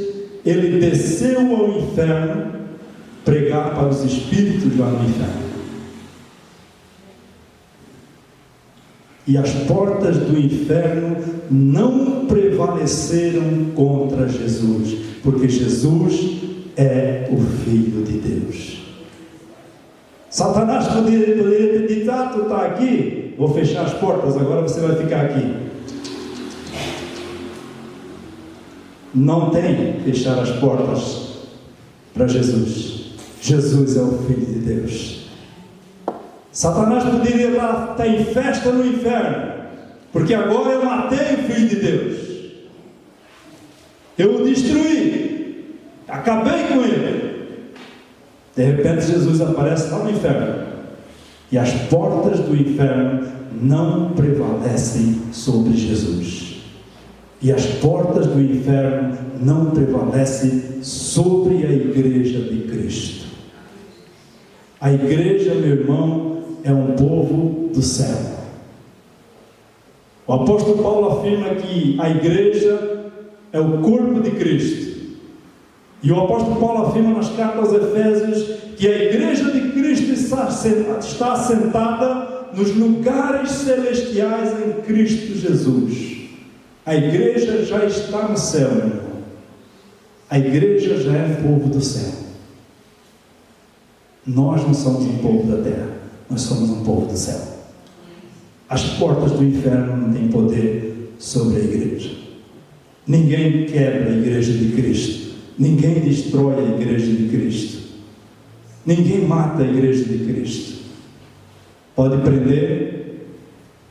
ele desceu ao inferno pregar para os espíritos lá no inferno. E as portas do inferno não prevaleceram contra Jesus, porque Jesus é o Filho de Deus. Satanás poderia ter dito: ah, tu está aqui, vou fechar as portas, agora você vai ficar aqui. Não tem fechar as portas para Jesus. Jesus é o Filho de Deus. Satanás poderia estar em festa no inferno, porque agora eu matei o Filho de Deus, eu o destruí, acabei com ele. De repente Jesus aparece lá no inferno, e as portas do inferno não prevalecem sobre Jesus, e as portas do inferno não prevalecem sobre a igreja de Cristo. A igreja, meu irmão, é um povo do céu. O apóstolo Paulo afirma que a igreja é o corpo de Cristo. E o apóstolo Paulo afirma nas cartas aos Efésios que a igreja de Cristo está assentada nos lugares celestiais em Cristo Jesus. A igreja já está no céu, meu irmão. A igreja já é povo do céu. Nós não somos um povo da terra, nós somos um povo do céu. As portas do inferno não têm poder sobre a igreja. Ninguém quebra a igreja de Cristo, ninguém destrói a igreja de Cristo, ninguém mata a igreja de Cristo. Pode prender,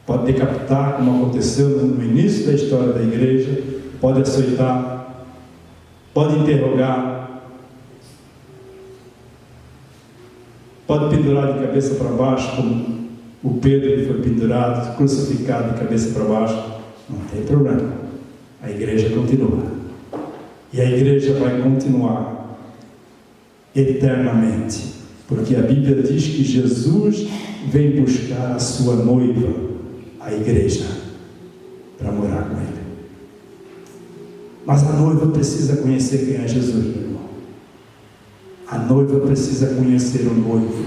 pode decapitar, como aconteceu no início da história da igreja, pode açoitar, pode interrogar, pode pendurar de cabeça para baixo, como o Pedro foi pendurado, crucificado de cabeça para baixo. Não tem problema, a igreja continua, e a igreja vai continuar eternamente, porque a Bíblia diz que Jesus vem buscar a sua noiva, a igreja, para morar com ele. Mas a noiva precisa conhecer quem é Jesus, meu irmão. A noiva precisa conhecer o noivo.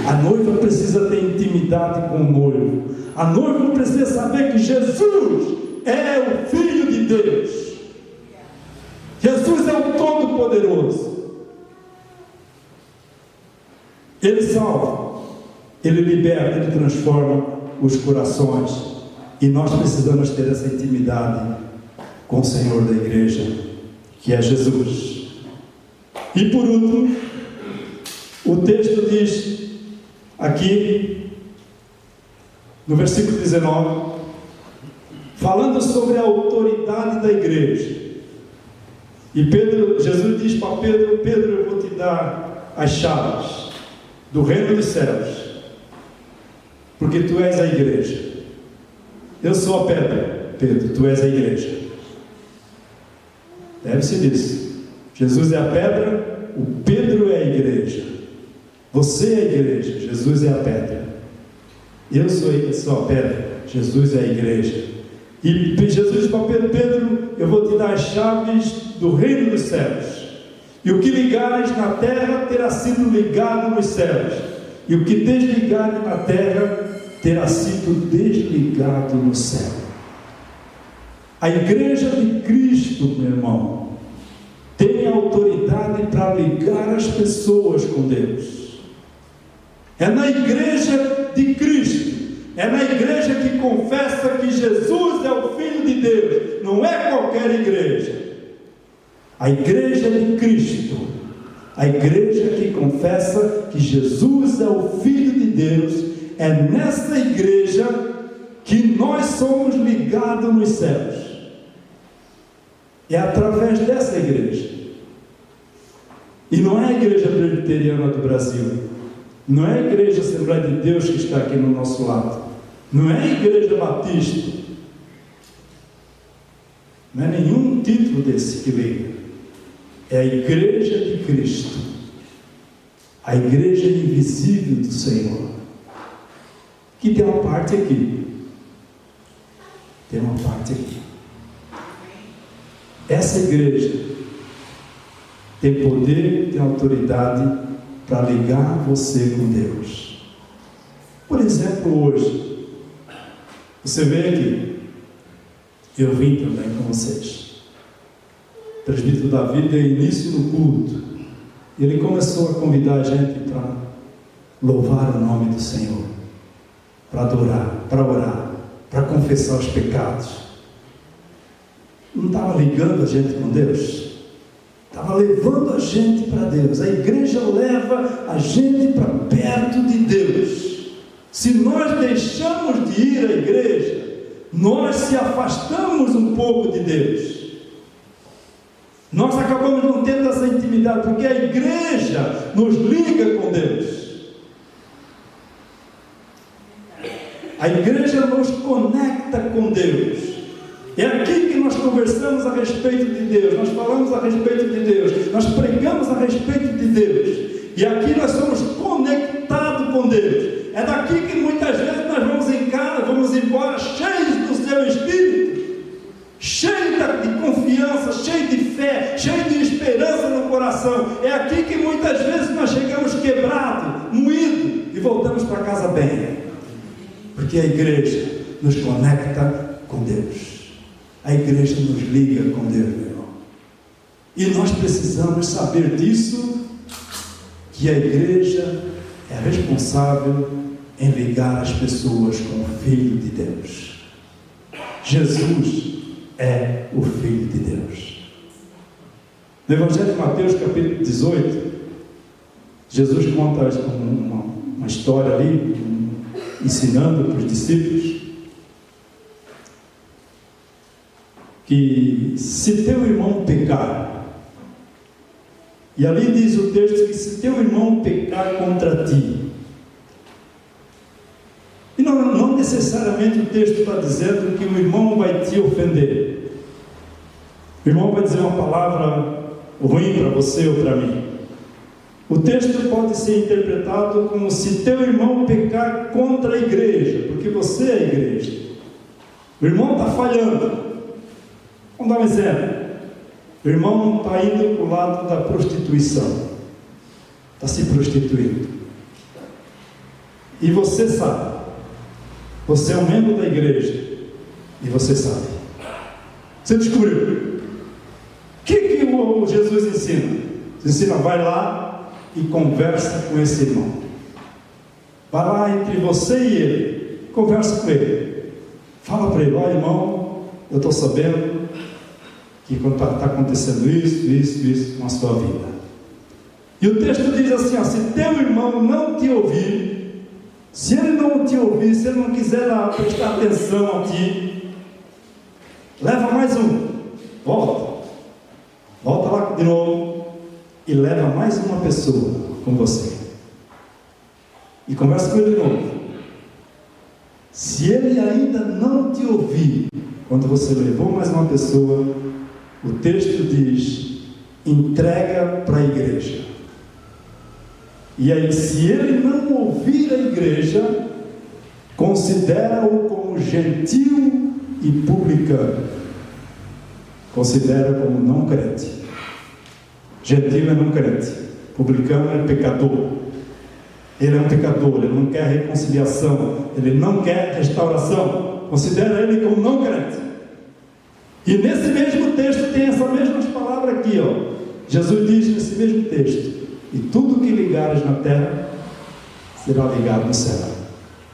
A noiva precisa ter intimidade com o noivo. A noiva precisa saber que Jesus é o Filho de Deus. Jesus é o Todo-Poderoso. Ele salva, Ele liberta, Ele transforma os corações. E nós precisamos ter essa intimidade com o Senhor da igreja, que é Jesus. E por último, o texto diz aqui, no versículo 19, falando sobre a autoridade da igreja. E Jesus diz para Pedro: Pedro, eu vou te dar as chaves do reino dos céus, porque tu és a igreja. Eu sou a pedra, Pedro, tu és a igreja. Deve-se disso. Jesus é a pedra, o Pedro é a igreja. Você é a igreja, Jesus é a pedra. Eu sou a pedra, Jesus é a igreja. E Jesus diz para Pedro: Pedro, eu vou te dar as chaves do reino dos céus. E o que ligares na terra terá sido ligado nos céus, e o que desligares na terra terá sido desligado no céu. A igreja de Cristo, meu irmão, tem autoridade para ligar as pessoas com Deus. É na igreja de Cristo, é na igreja que confessa que Jesus é o Filho de Deus, não é qualquer igreja. A igreja de Cristo, a igreja que confessa que Jesus é o Filho de Deus, é nessa igreja que nós somos ligados nos céus. É através dessa igreja. E não é a igreja presbiteriana do Brasil, não é a igreja Assembleia de Deus que está aqui no nosso lado, não é a igreja batista, Não é nenhum título desse que liga. É a igreja de Cristo. A igreja invisível do Senhor. Que tem uma parte aqui. Tem uma parte aqui. Essa igreja tem poder, tem autoridade para ligar você com Deus. Por exemplo, hoje, você vem aqui, eu vim também com vocês. O presbítero Davi deu início no culto, e ele começou a convidar a gente para louvar o nome do Senhor, para adorar, para orar, para confessar os pecados. Não estava ligando a gente com Deus? Estava levando a gente para Deus. A igreja leva a gente para perto de Deus. Se nós deixamos de ir à igreja, nós se afastamos um pouco de Deus. Nós acabamos não tendo essa intimidade, porque a igreja nos liga com Deus. A igreja nos conecta com Deus. É aqui que nós conversamos a respeito de Deus, nós falamos a respeito de Deus, nós pregamos a respeito de Deus, e aqui nós somos conectados com Deus. É daqui que muitas vezes nós vamos embora cheios do seu Espírito, cheios de confiança, cheios de fé, cheios de esperança no coração. É aqui que muitas vezes nós chegamos quebrados, moídos, e voltamos para casa bem, porque a igreja nos conecta com Deus. A igreja nos liga com Deus, meu irmão. E nós precisamos saber disso, que a igreja é responsável em ligar as pessoas com o Filho de Deus. Jesus é o Filho de Deus. No Evangelho de Mateus, capítulo 18, Jesus conta uma história ali, ensinando para os discípulos, que se teu irmão pecar, e ali diz o texto que se teu irmão pecar contra ti, e não necessariamente o texto está dizendo que o irmão vai te ofender, o irmão vai dizer uma palavra ruim para você ou para mim. O texto pode ser interpretado como se teu irmão pecar contra a igreja, porque você é a igreja, o irmão está falhando. Vamos dar um exemplo. O irmão está indo para o lado da prostituição, está se prostituindo, e você sabe, você é um membro da igreja, e você sabe, você descobriu. O que o Jesus ensina? Ensina, vai lá e conversa com esse irmão, vai lá entre você e ele, conversa com ele, fala para ele, ó irmão, eu estou sabendo que está acontecendo isso na sua vida. E o texto diz assim, ó, se teu irmão não te ouvir, se ele não te ouvir, se ele não quiser prestar atenção a ti, leva mais um, volta lá de novo, e leva mais uma pessoa com você, e conversa com ele de novo. Se ele ainda não te ouvir, quando você levou mais uma pessoa, o texto diz, entrega para a igreja. E aí, se ele não ouvir a igreja, considera-o como gentil e publicano. Considera como não crente. Gentil é não crente, publicano é pecador. Ele é um pecador, ele não quer reconciliação, ele não quer restauração. Considera ele como não crente. E nesse mesmo texto tem essa mesma palavra aqui, ó. Jesus diz nesse mesmo texto, e tudo que ligares na terra será ligado no céu,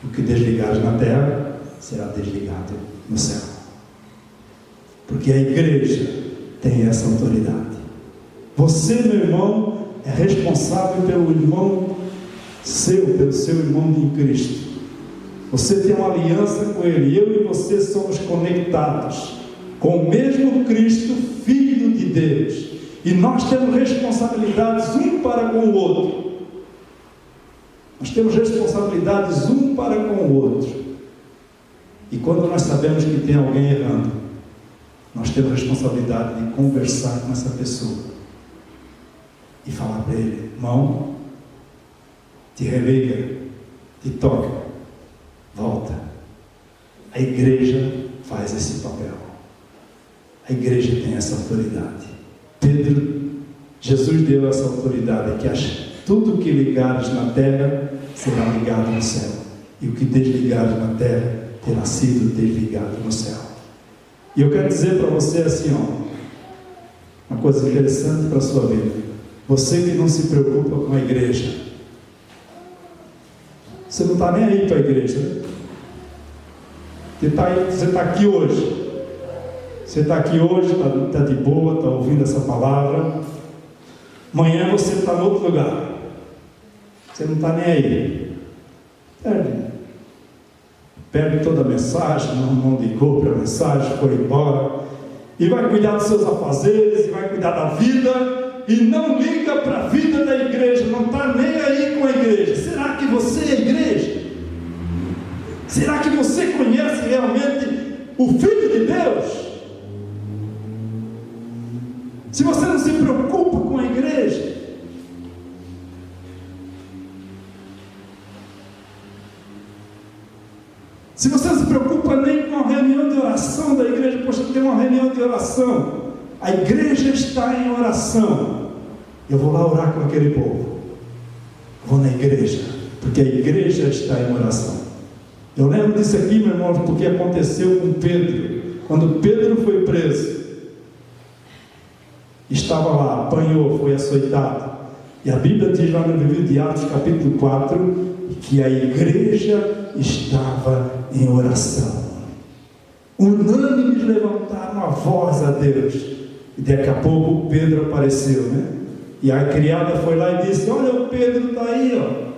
o que desligares na terra será desligado no céu. Porque a igreja tem essa autoridade. Você, meu irmão, é responsável pelo irmão pelo seu irmão em Cristo. Você tem uma aliança com ele, eu e você somos conectados com o mesmo Cristo, Filho de Deus, e nós temos responsabilidades um para com o outro. Nós temos responsabilidades um para com o outro. E quando nós sabemos que tem alguém errando, nós temos a responsabilidade de conversar com essa pessoa e falar para ele: irmão, te religa, te toca, volta. A igreja faz esse papel. A igreja tem essa autoridade. Jesus deu essa autoridade, que tudo que ligares na terra será ligado no céu, e o que desligares na terra terá sido desligado no céu. E eu quero dizer para você assim, uma coisa interessante para a sua vida. Você que não se preocupa com a igreja, você não está nem aí para a igreja, né? Você está aqui hoje. Você está aqui hoje, está de boa, está ouvindo essa palavra. Amanhã você está em outro lugar. Você não está nem aí. Perde toda a mensagem, não ligou para a mensagem, foi embora. E vai cuidar dos seus afazeres, e vai cuidar da vida, e não liga para a vida da igreja, não está nem aí com a igreja. Será que você é a igreja? Será que você conhece realmente o Filho de Deus? Se você não se preocupa com a igreja, se você não se preocupa nem com a reunião de oração da igreja, poxa, tem uma reunião de oração, a igreja está em oração, eu vou lá orar com aquele povo, vou na igreja, porque a igreja está em oração. Eu lembro disso aqui, meu irmão, porque aconteceu com Pedro. Quando Pedro foi preso, estava lá, apanhou, foi açoitado, e a Bíblia diz lá no livro de Atos capítulo 4, que a igreja estava em oração, unânimes levantaram a voz a Deus, e daqui a pouco Pedro apareceu, né? E a criada foi lá e disse: olha, o Pedro está aí,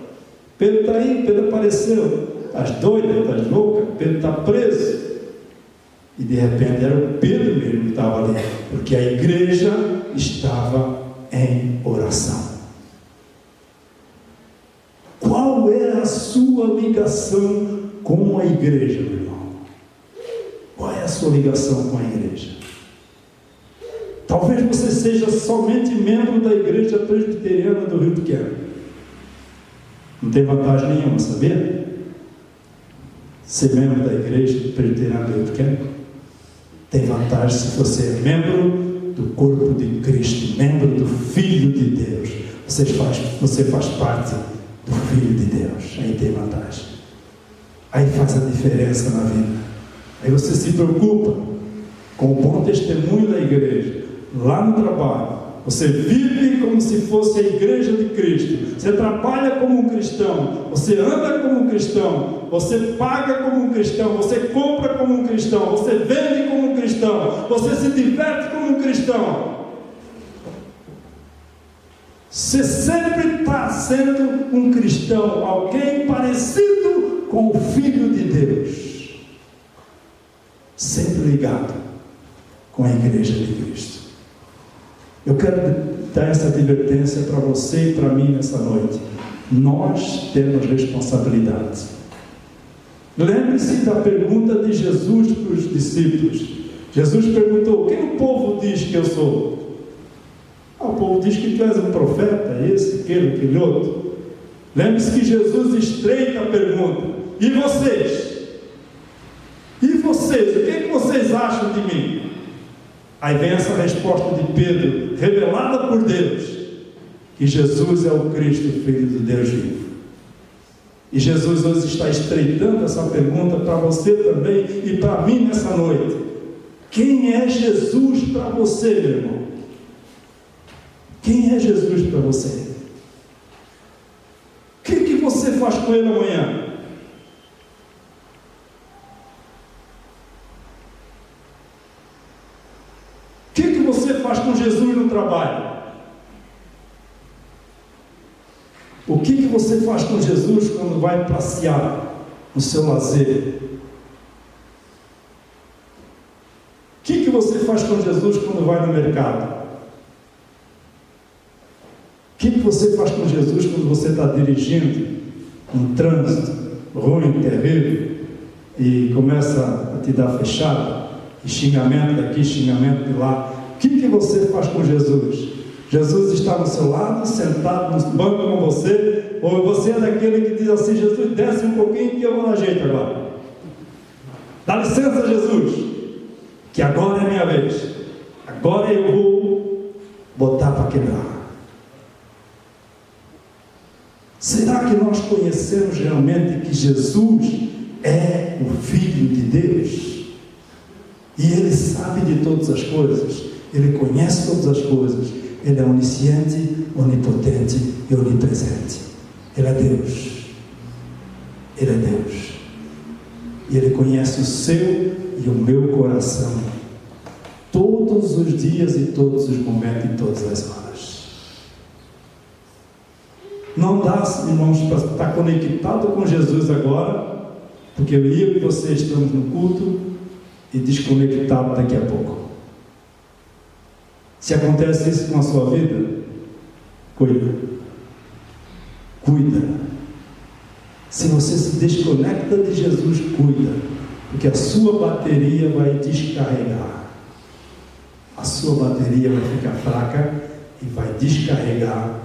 Pedro está aí, Pedro apareceu. Estás doida, estás louca? Pedro está preso. E de repente era o Pedro mesmo que estava ali, porque a igreja estava em oração. Qual é a sua ligação com a igreja, meu irmão? Qual é a sua ligação com a igreja? Talvez você seja somente membro da igreja presbiteriana do Rio Pequeno. Não tem vantagem nenhuma, sabia? Ser membro da igreja presbiteriana do Rio Pequeno tem vantagem se você é membro do corpo de Cristo, membro do Filho de Deus. Você faz parte do Filho de Deus. Aí tem vantagem. Aí faz a diferença na vida. Aí você se preocupa com o bom testemunho da igreja. Lá no trabalho, você vive como se fosse a igreja de Cristo. Você trabalha como um cristão. Você anda como um cristão. Você paga como um cristão. Você compra como um cristão. Você vende como um cristão. Você se diverte como um cristão. Você sempre está sendo um cristão, alguém parecido com o Filho de Deus, sempre ligado com a igreja de Cristo. Eu quero dar essa advertência para você e para mim nessa noite. Nós temos responsabilidade. Lembre-se da pergunta de Jesus para os discípulos. Jesus perguntou: quem o povo diz que eu sou? O povo diz que tu és um profeta, esse, aquele outro. Lembre-se que Jesus estreita a pergunta: e vocês? E vocês? O que vocês acham de mim? Aí vem essa resposta de Pedro, revelada por Deus, que Jesus é o Cristo, Filho do Deus vivo. E Jesus hoje está estreitando essa pergunta para você também e para mim nessa noite. Quem é Jesus para você, meu irmão? Quem é Jesus para você? O que você faz com ele amanhã? O que você faz com Jesus no trabalho? O que você faz com Jesus quando vai passear no seu lazer? O que você faz com Jesus quando vai no mercado? O que você faz com Jesus quando você está dirigindo um trânsito ruim, terrível, e começa a te dar fechada, e xingamento daqui, xingamento de lá. O que você faz com Jesus? Jesus está no seu lado, sentado no banco com você, ou você é daquele que diz assim: Jesus, desce um pouquinho que eu vou na jeito agora. Dá licença, Jesus, que agora é a minha vez. Agora eu vou botar para quebrar. Será que nós conhecemos realmente que Jesus é o Filho de Deus? E Ele sabe de todas as coisas, Ele conhece todas as coisas, Ele é onisciente, onipotente e onipresente. Ele é Deus. Ele é Deus. E Ele conhece o seu e o meu coração, todos os dias e todos os momentos e todas as horas. Não dá, irmãos, para estar conectado com Jesus agora, porque eu e você estamos no culto, e desconectado daqui a pouco. Se acontece isso com a sua vida, cuida. Se você se desconecta de Jesus, cuida, porque a sua bateria vai descarregar. A sua bateria vai ficar fraca e vai descarregar.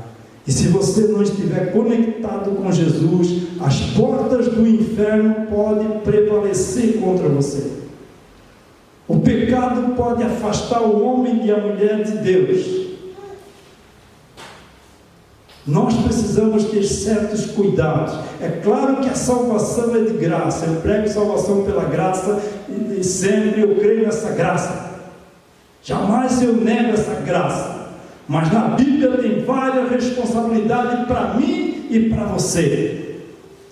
E se você não estiver conectado com Jesus, as portas do inferno podem prevalecer contra você. O pecado pode afastar o homem e a mulher de Deus. Nós precisamos ter certos cuidados. É claro que a salvação é de graça. Eu prego salvação pela graça e sempre eu creio nessa graça. Jamais eu nego essa graça. Mas na Bíblia tem várias responsabilidades para mim e para você.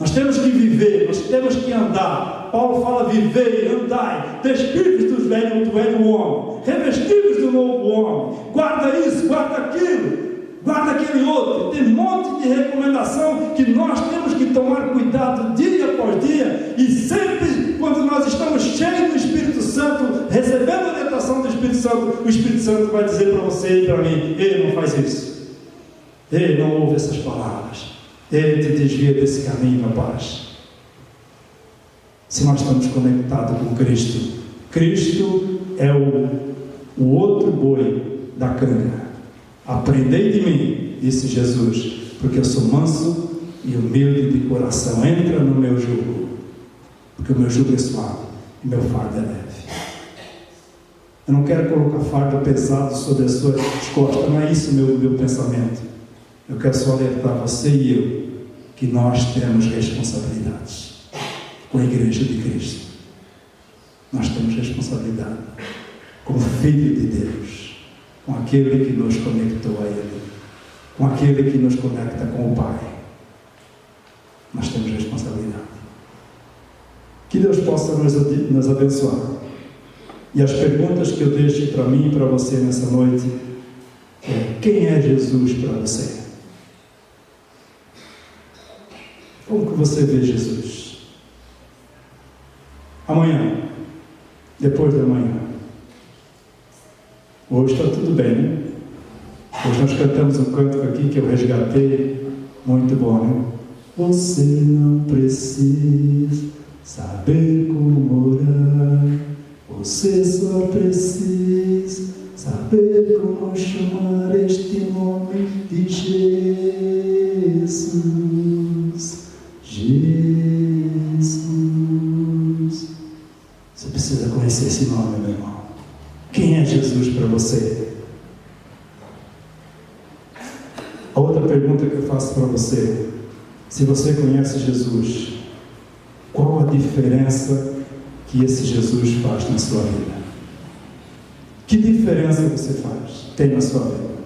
Nós temos que viver, nós temos que andar. Paulo fala: vivei, andai, despidos do velho homem, revestidos do novo homem. Guarda isso, guarda aquilo, guarda aquele outro. Tem um monte de recomendação que nós temos que tomar cuidado dia após dia. E sempre quando nós estamos cheios do Espírito Santo, recebendo a orientação do Espírito Santo, o Espírito Santo vai dizer para você e para mim: ei, não faz isso, ei, não ouve essas palavras, ei, te desvia desse caminho, rapaz. Se nós estamos conectados com Cristo, Cristo é o outro boi da canga. Aprendei de mim, disse Jesus, porque eu sou manso e humilde de coração. Entra no meu jugo, porque o meu jugo é suave e meu fardo é leve. Eu não quero colocar fardo pesado sobre as suas costas, não é isso meu pensamento. Eu quero só alertar você e eu que nós temos responsabilidades com a Igreja de Cristo. Nós temos responsabilidade como Filho de Deus, com aquele que nos conectou a Ele, com aquele que nos conecta com o Pai. Nós temos responsabilidade. Que Deus possa nos abençoar. E as perguntas que eu deixo para mim e para você nessa noite é: quem é Jesus para você? Como que você vê Jesus? Amanhã, depois da manhã. Hoje está tudo bem, né? Hoje nós cantamos um canto aqui que eu resgatei, muito bom, né? Você não precisa saber como orar, você só precisa saber como chamar este nome de Jesus. Jesus. Você precisa conhecer esse nome, meu irmão. Quem é Jesus para você? A outra pergunta que eu faço para você: se você conhece Jesus, qual a diferença que esse Jesus faz na sua vida? Que diferença você tem na sua vida?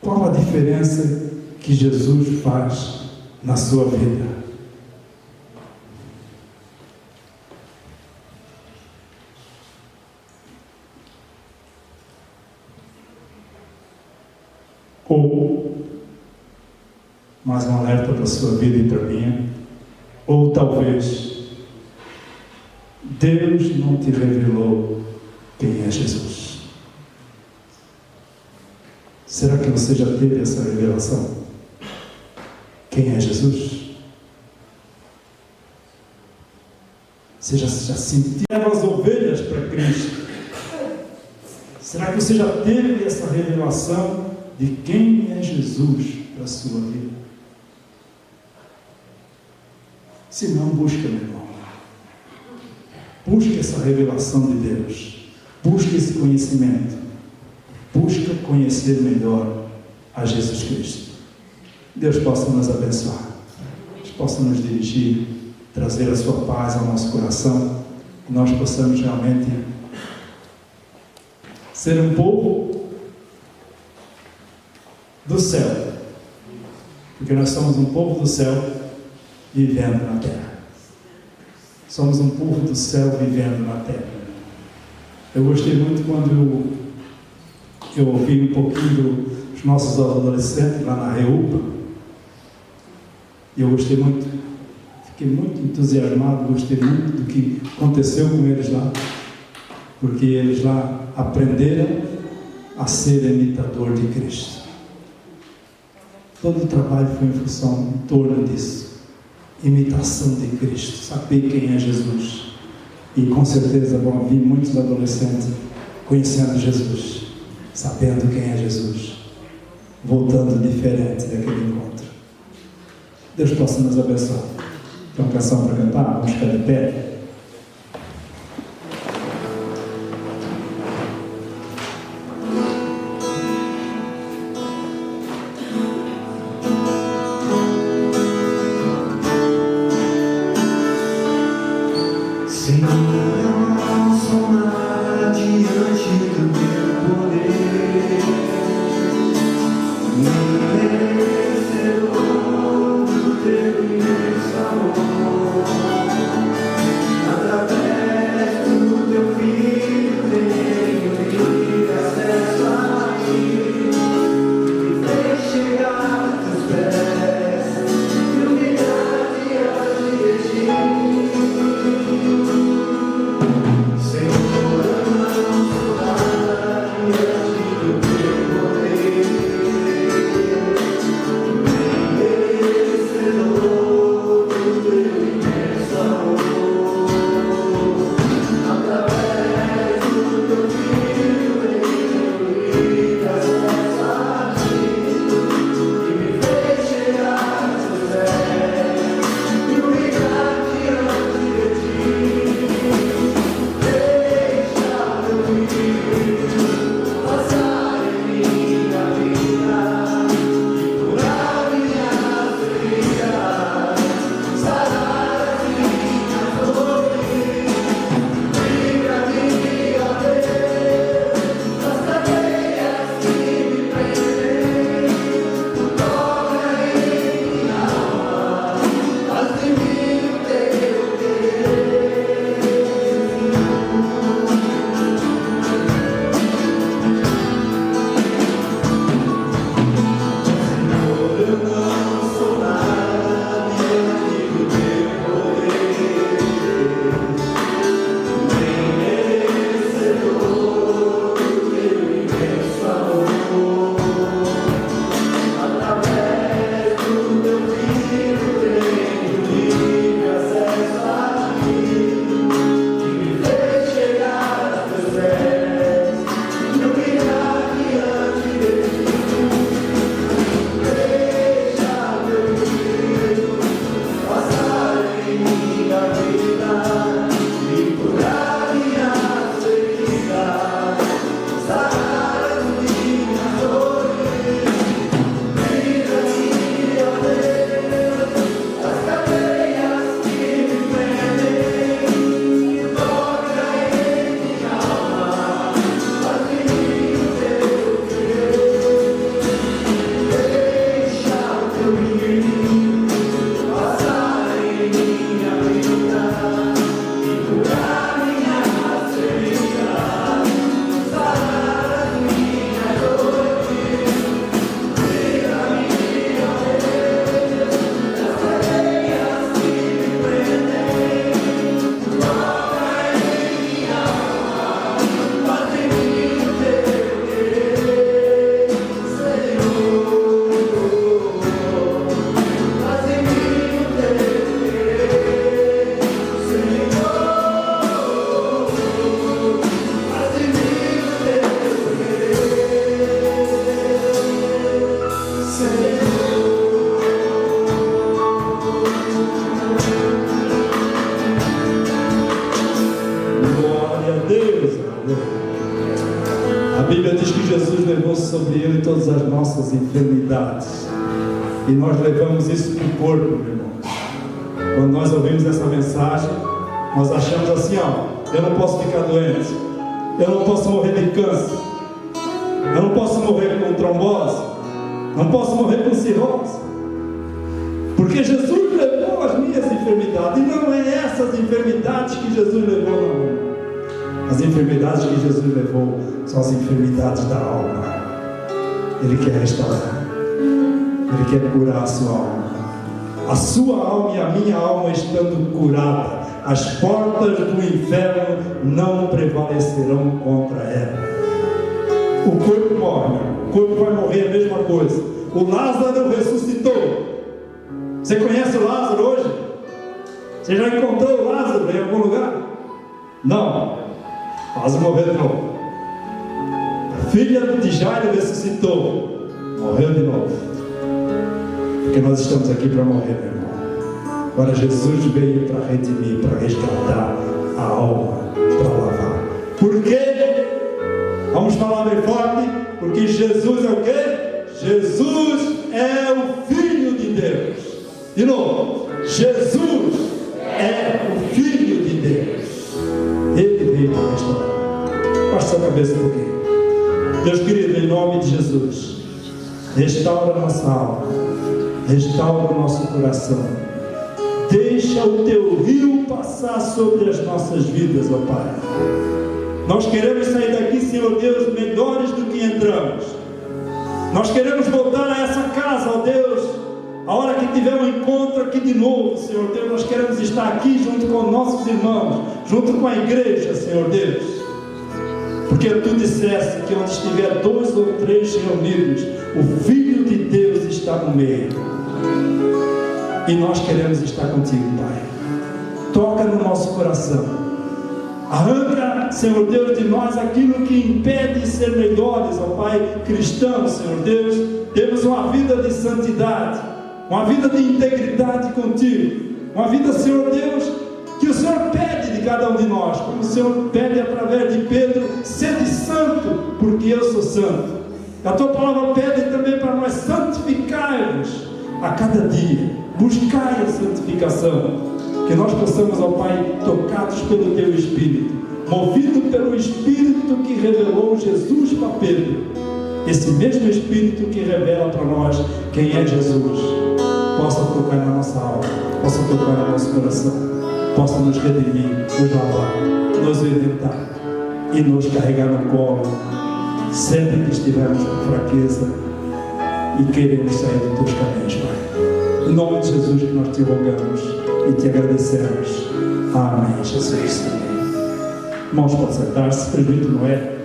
Qual a diferença que Jesus faz na sua vida? Ou, mais um alerta para a sua vida e para a minha, ou talvez Deus não te revelou quem é Jesus. Será que você já teve essa revelação? Quem é Jesus? Você já sentiu? Leva as ovelhas para Cristo. Será que você já teve essa revelação de quem é Jesus para a sua vida? Se não, busca, meu irmão. Busque essa revelação de Deus. Busque esse conhecimento. Busca conhecer melhor a Jesus Cristo. Deus possa nos abençoar. Deus possa nos dirigir, trazer a sua paz ao nosso coração. Que nós possamos realmente ser um povo do céu. Porque nós somos um povo do céu vivendo na terra. Somos um povo do céu vivendo na terra. Eu gostei muito quando eu ouvi um pouquinho dos nossos adolescentes lá na Reupa. E eu gostei muito, fiquei muito entusiasmado, gostei muito do que aconteceu com eles lá. Porque eles lá aprenderam a ser imitador de Cristo. Todo o trabalho foi em função, em torno disso. Imitação de Cristo, saber quem é Jesus. E com certeza vão vir muitos adolescentes conhecendo Jesus, sabendo quem é Jesus, voltando diferente daquele encontro. Deus possa nos abençoar. Tem uma canção para cantar? Vamos ficar de pé.
Merecedor do teu imenso amor.
Bíblia diz que Jesus levou sobre ele todas as nossas enfermidades. E nós levamos isso para o corpo, meu irmão. Quando nós ouvimos essa mensagem, nós achamos assim, ó, eu não posso ficar doente, eu não posso morrer de câncer, eu não posso morrer com trombose, não posso morrer com cirrose, porque Jesus levou as minhas enfermidades. E não é essas enfermidades que Jesus levou, não. As enfermidades que Jesus levou são as enfermidades da alma. Ele quer restaurar, Ele quer curar a sua alma. A sua alma e a minha alma estando curada, as portas do inferno não prevalecerão contra ela. O corpo morre, o corpo vai morrer, a mesma coisa. O Lázaro ressuscitou. Você conhece o Lázaro hoje? Você já encontrou o Lázaro em algum lugar? Não. Lázaro morreu de novo. A filha de Jairo ressuscitou, morreu de novo. Porque nós estamos aqui para morrer, meu irmão. Agora Jesus veio para redimir, para resgatar a alma, para lavar. Por quê? Vamos falar bem forte. Porque Jesus é o quê? Jesus é o Filho de Deus. De novo, Jesus é o Filho de Deus. Ele veio para restaurar. Baixa a cabeça um pouquinho. Deus querido, em nome de Jesus, restaura a nossa alma, restaura o nosso coração. Deixa o teu rio passar sobre as nossas vidas, ó Pai. Nós queremos sair daqui, Senhor Deus, melhores do que entramos. Nós queremos voltar a essa casa, ó Deus, a hora que tiver um encontro aqui de novo, Senhor Deus. Nós queremos estar aqui junto com nossos irmãos, junto com a igreja, Senhor Deus. Porque tu disseste que onde estiver 2 ou 3 reunidos, o Filho de Deus está no meio. E nós queremos estar contigo, Pai. Toca no nosso coração. Arranca, Senhor Deus, de nós aquilo que impede de ser melhores, ó Pai, cristãos, Senhor Deus. Temos uma vida de santidade, uma vida de integridade contigo, uma vida, Senhor Deus, que o Senhor pede de cada um de nós, como o Senhor pede através de Pedro: sede santo, porque eu sou santo. A tua palavra pede também para nós: santificai-vos a cada dia, buscai a santificação. Que nós possamos, ó Pai, tocados pelo teu Espírito, movido pelo Espírito que revelou Jesus para Pedro, esse mesmo Espírito que revela para nós quem é Jesus, possa tocar na nossa alma, possa tocar no nosso coração, possa nos redimir, nos lavar, nos orientar e nos carregar no colo sempre que estivermos com fraqueza e queremos sair dos teus caminhos, Pai. Em nome de Jesus que nós te rogamos e te agradecemos. Amém, Jesus. Irmãos, pode sentar-se, presbítero Noé.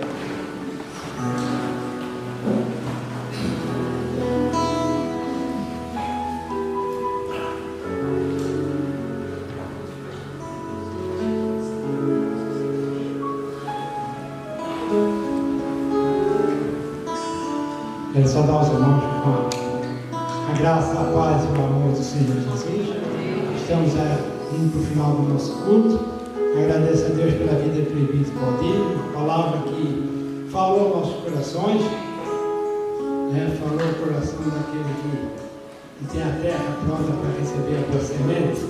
Quero saudar os irmãos com a graça, a paz e o amor do Senhor Jesus. Estamos indo para o final do nosso culto. Agradeço a Deus pela vida do presbítero Claudinho, palavra que falou aos nossos corações, falou o coração daquele que tem a terra pronta para receber a boa semente,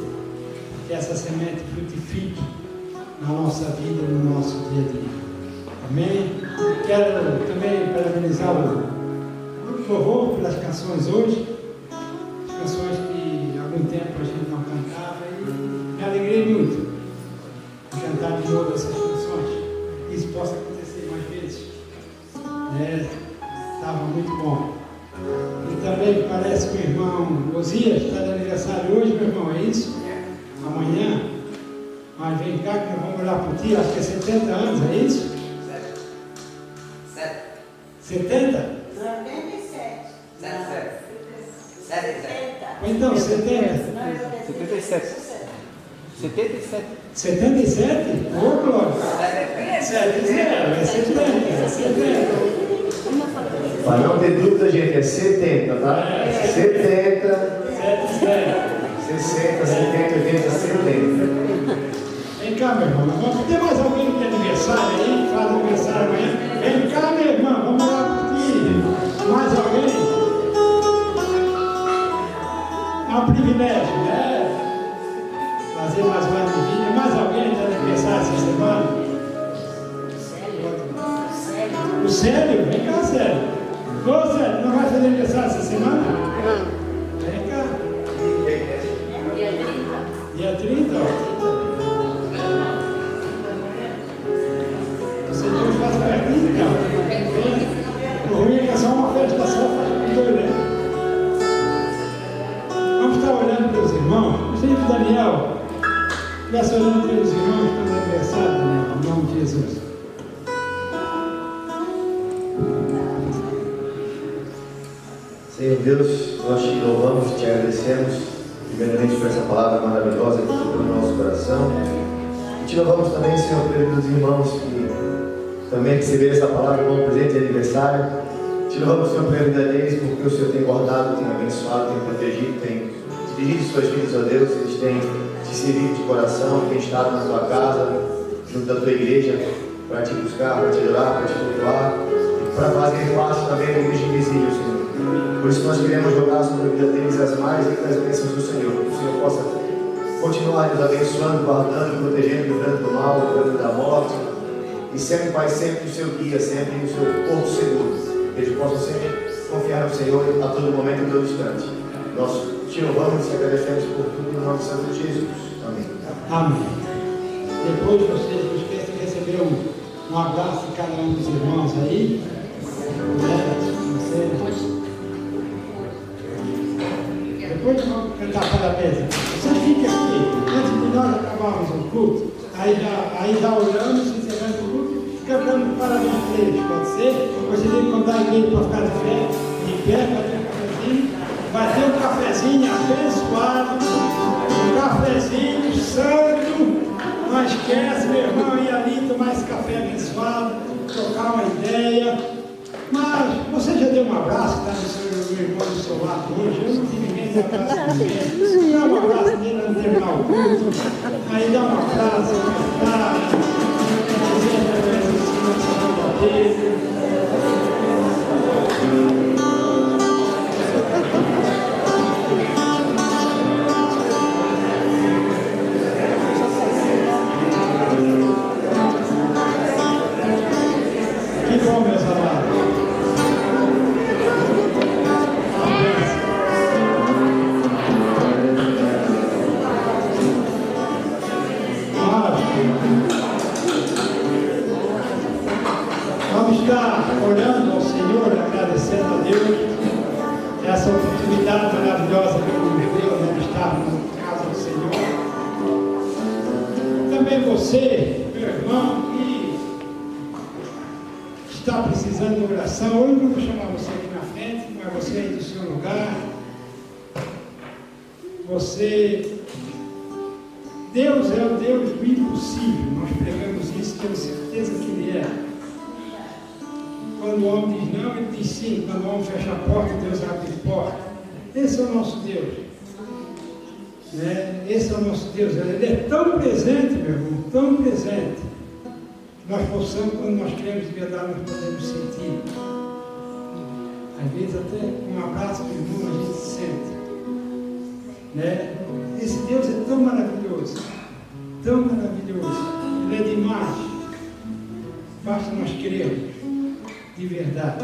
que essa semente frutifique na nossa vida, no nosso dia a dia. Amém? Quero também parabenizar o louvor pelas canções hoje, canções que há algum tempo a gente não cantava, e me alegrei muito de cantar de novo essas canções. Isso possa acontecer mais vezes. Estava muito bom. E também parece que o irmão Osias está de aniversário hoje, meu irmão, é isso? Amanhã. Mas vem cá que nós vamos orar por ti, acho que é 70 anos, é isso? 70? 70. Então, 70.
77. 77.
77? Ô, Glória. 70. É 70.
Para não ter dúvida, gente, é 70, tá? 70. 60, 70, 80, 70.
Vem cá, meu irmão. Vamos ter mais alguém que tem aniversário aí? Faz aniversário amanhã. Vem cá, meu irmão. O Célio, vem cá, Célio. Ô, Célio, não vai fazer aniversário essa semana? Vem cá. Dia 30, ó. Você Deus faz pertinho, cara. O ruim é que é só uma festa só, faz com dois, né? Vamos estar olhando pelos irmãos. Você e Daniel, estivesse olhando pelos irmãos pelo aniversário, Daniel, em nome de Jesus.
Senhor Deus, nós te louvamos, te agradecemos, primeiramente por essa palavra maravilhosa que tocou no nosso coração. E te louvamos também, Senhor, pelos irmãos que também receberam essa palavra como presente de aniversário. Te louvamos, Senhor, pela vida deles, porque o Senhor tem guardado, tem abençoado, tem protegido, tem dirigido suas vidas, ó Deus. Eles têm te servido de coração, têm estado na tua casa, junto da tua igreja, para te buscar, para te adorar, para te cultuar, e para fazer parte também da igreja invisível, Senhor. Por isso nós queremos jogar sobre a vida deles as mais ricas bênçãos do Senhor. Que o Senhor possa continuar nos abençoando, guardando, protegendo, livrando do mal, livrando da morte. E sempre, Pai, sempre no seu guia, sempre no seu porto seguro. Que eles possam sempre confiar no Senhor a todo momento e a todo instante. Nós te louvamos e agradecemos por tudo em nome do Santo Jesus. Amém. Amém.
Depois vocês não esqueçam de receber um abraço de cada um dos irmãos aí. Depois vamos cantar parabéns. Você fica aqui, antes de nós acabarmos o culto, aí já olhando, se encerrando o culto, fica dando parabéns para eles, pode ser? Você tem que contar a igreja para ficar de pé, vai ter um cafezinho abençoado, um cafezinho santo. Não esquece, meu irmão, ir ali tomar esse café abençoado, trocar uma ideia. Mas você já deu um abraço, tá, no seu irmão do seu lado hoje? Eu não tive ninguém que abraço ninguém. Dá um abraço nele antes de terminar o culto. Aí dá um abraço, que bom, meus amados. Vamos estar orando ao Senhor, agradecendo a Deus essa oportunidade maravilhosa que nos deu de estar na casa do Senhor. Também você, meu irmão, que está precisando de oração, hoje não vou chamar você aqui na frente, mas você aí do seu lugar. Deus é o Deus do impossível, nós pregamos isso, temos certeza que Ele é. Quando o homem diz não, Ele diz sim. Quando o homem fecha a porta, Deus abre a porta. Esse é o nosso Deus. Né? Esse é o nosso Deus. Ele é tão presente, meu irmão, tão presente, que nós possamos, quando nós queremos de verdade, nós podemos sentir. Às vezes até um abraço do irmão a gente sente. Né? Esse Deus é tão maravilhoso, tão maravilhoso. Ele é demais. Basta nós querermos. De verdade.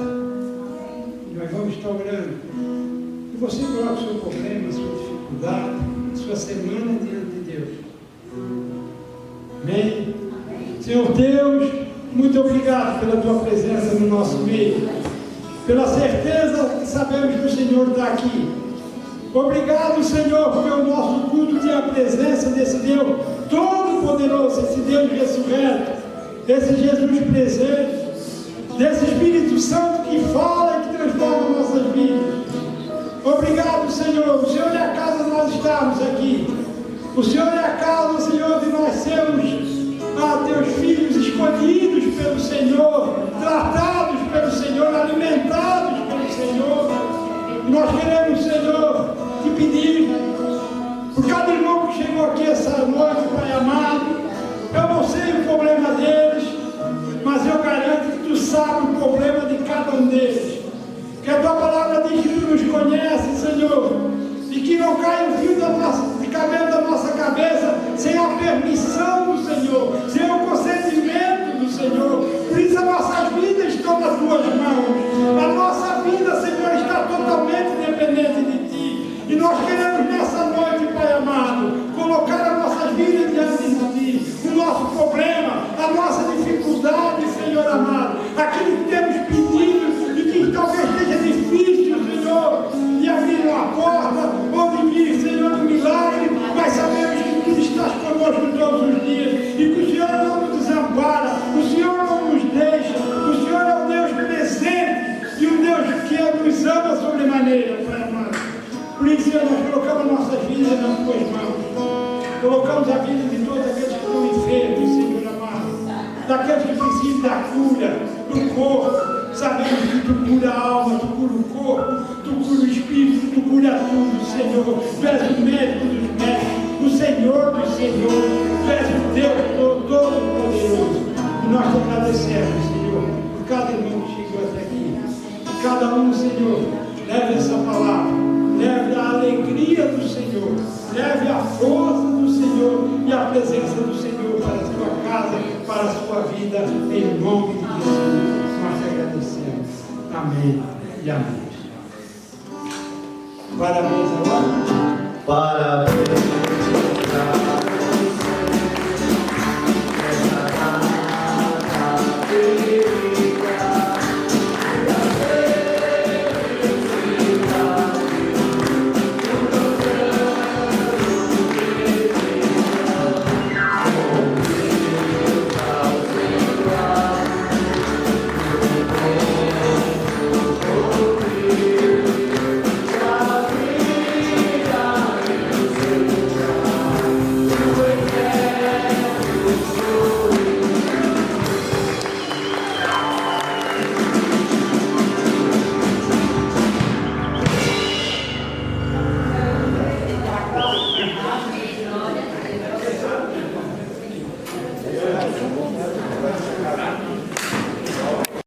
Nós vamos estar orando. E você coloca o seu problema, a sua dificuldade, a sua semana diante de Deus. Amém? Senhor Deus, muito obrigado pela tua presença no nosso meio. Pela certeza que sabemos que o Senhor está aqui. Obrigado, Senhor, porque o nosso culto tem a presença desse Deus todo-poderoso, esse Deus ressurreto, esse Jesus presente, desse Espírito Santo que fala e que transforma nossas vidas. Obrigado, Senhor. O Senhor é a causa de nós estarmos aqui. O Senhor é a causa, Senhor, de nós sermos teus filhos escolhidos pelo Senhor, tratados pelo Senhor, alimentados pelo Senhor. E nós queremos, Senhor, te pedir por cada irmão que chegou aqui essa noite, Pai amado. Eu não sei o problema deles, mas eu garanto que tu sabes o problema de cada um deles. Que a tua palavra diz que tu nos conheces, Senhor, e que não cai o fio de cabelo da nossa cabeça sem a permissão do Senhor, sem o consentimento do Senhor. Por isso as nossas vidas estão nas nas tuas mãos. A nossa vida, Senhor, está totalmente dependente de Ti. E nós queremos nessa noite, Pai amado, colocar a nossa vida diante de Ti. O nosso problema, a nossa dificuldade, Senhor amado, aquilo que temos pedido e que talvez seja difícil, Senhor, de abrir uma porta ou de vir, Senhor, um milagre, mas sabemos que Tu estás conosco todos os dias e que o Senhor não nos desampara, o Senhor não nos deixa, o Senhor é um Deus presente e um Deus que nos ama sobremaneira, Pai amado. Por isso, Senhor, nós colocamos nossas vidas nas Tuas mãos, colocamos a vida de todos aqueles que estão enfermos, Senhor amado, daqueles que precisam da cura do corpo. Sabemos que Tu cura a alma, Tu cura o corpo, Tu cura o espírito, Tu cura tudo, Senhor. Tu és o médico dos médicos, o Senhor dos senhores, Tu és o Deus Todo-Poderoso. E nós te agradecemos, Senhor, por cada irmão que chegou até aqui. Cada um, Senhor, leve essa palavra, leve a alegria do Senhor, leve a força do Senhor e a presença do Senhor para a sua casa, para a sua vida, em nome de Jesus. Nós te agradecemos. Amém e amém. Parabéns agora.
Parabéns.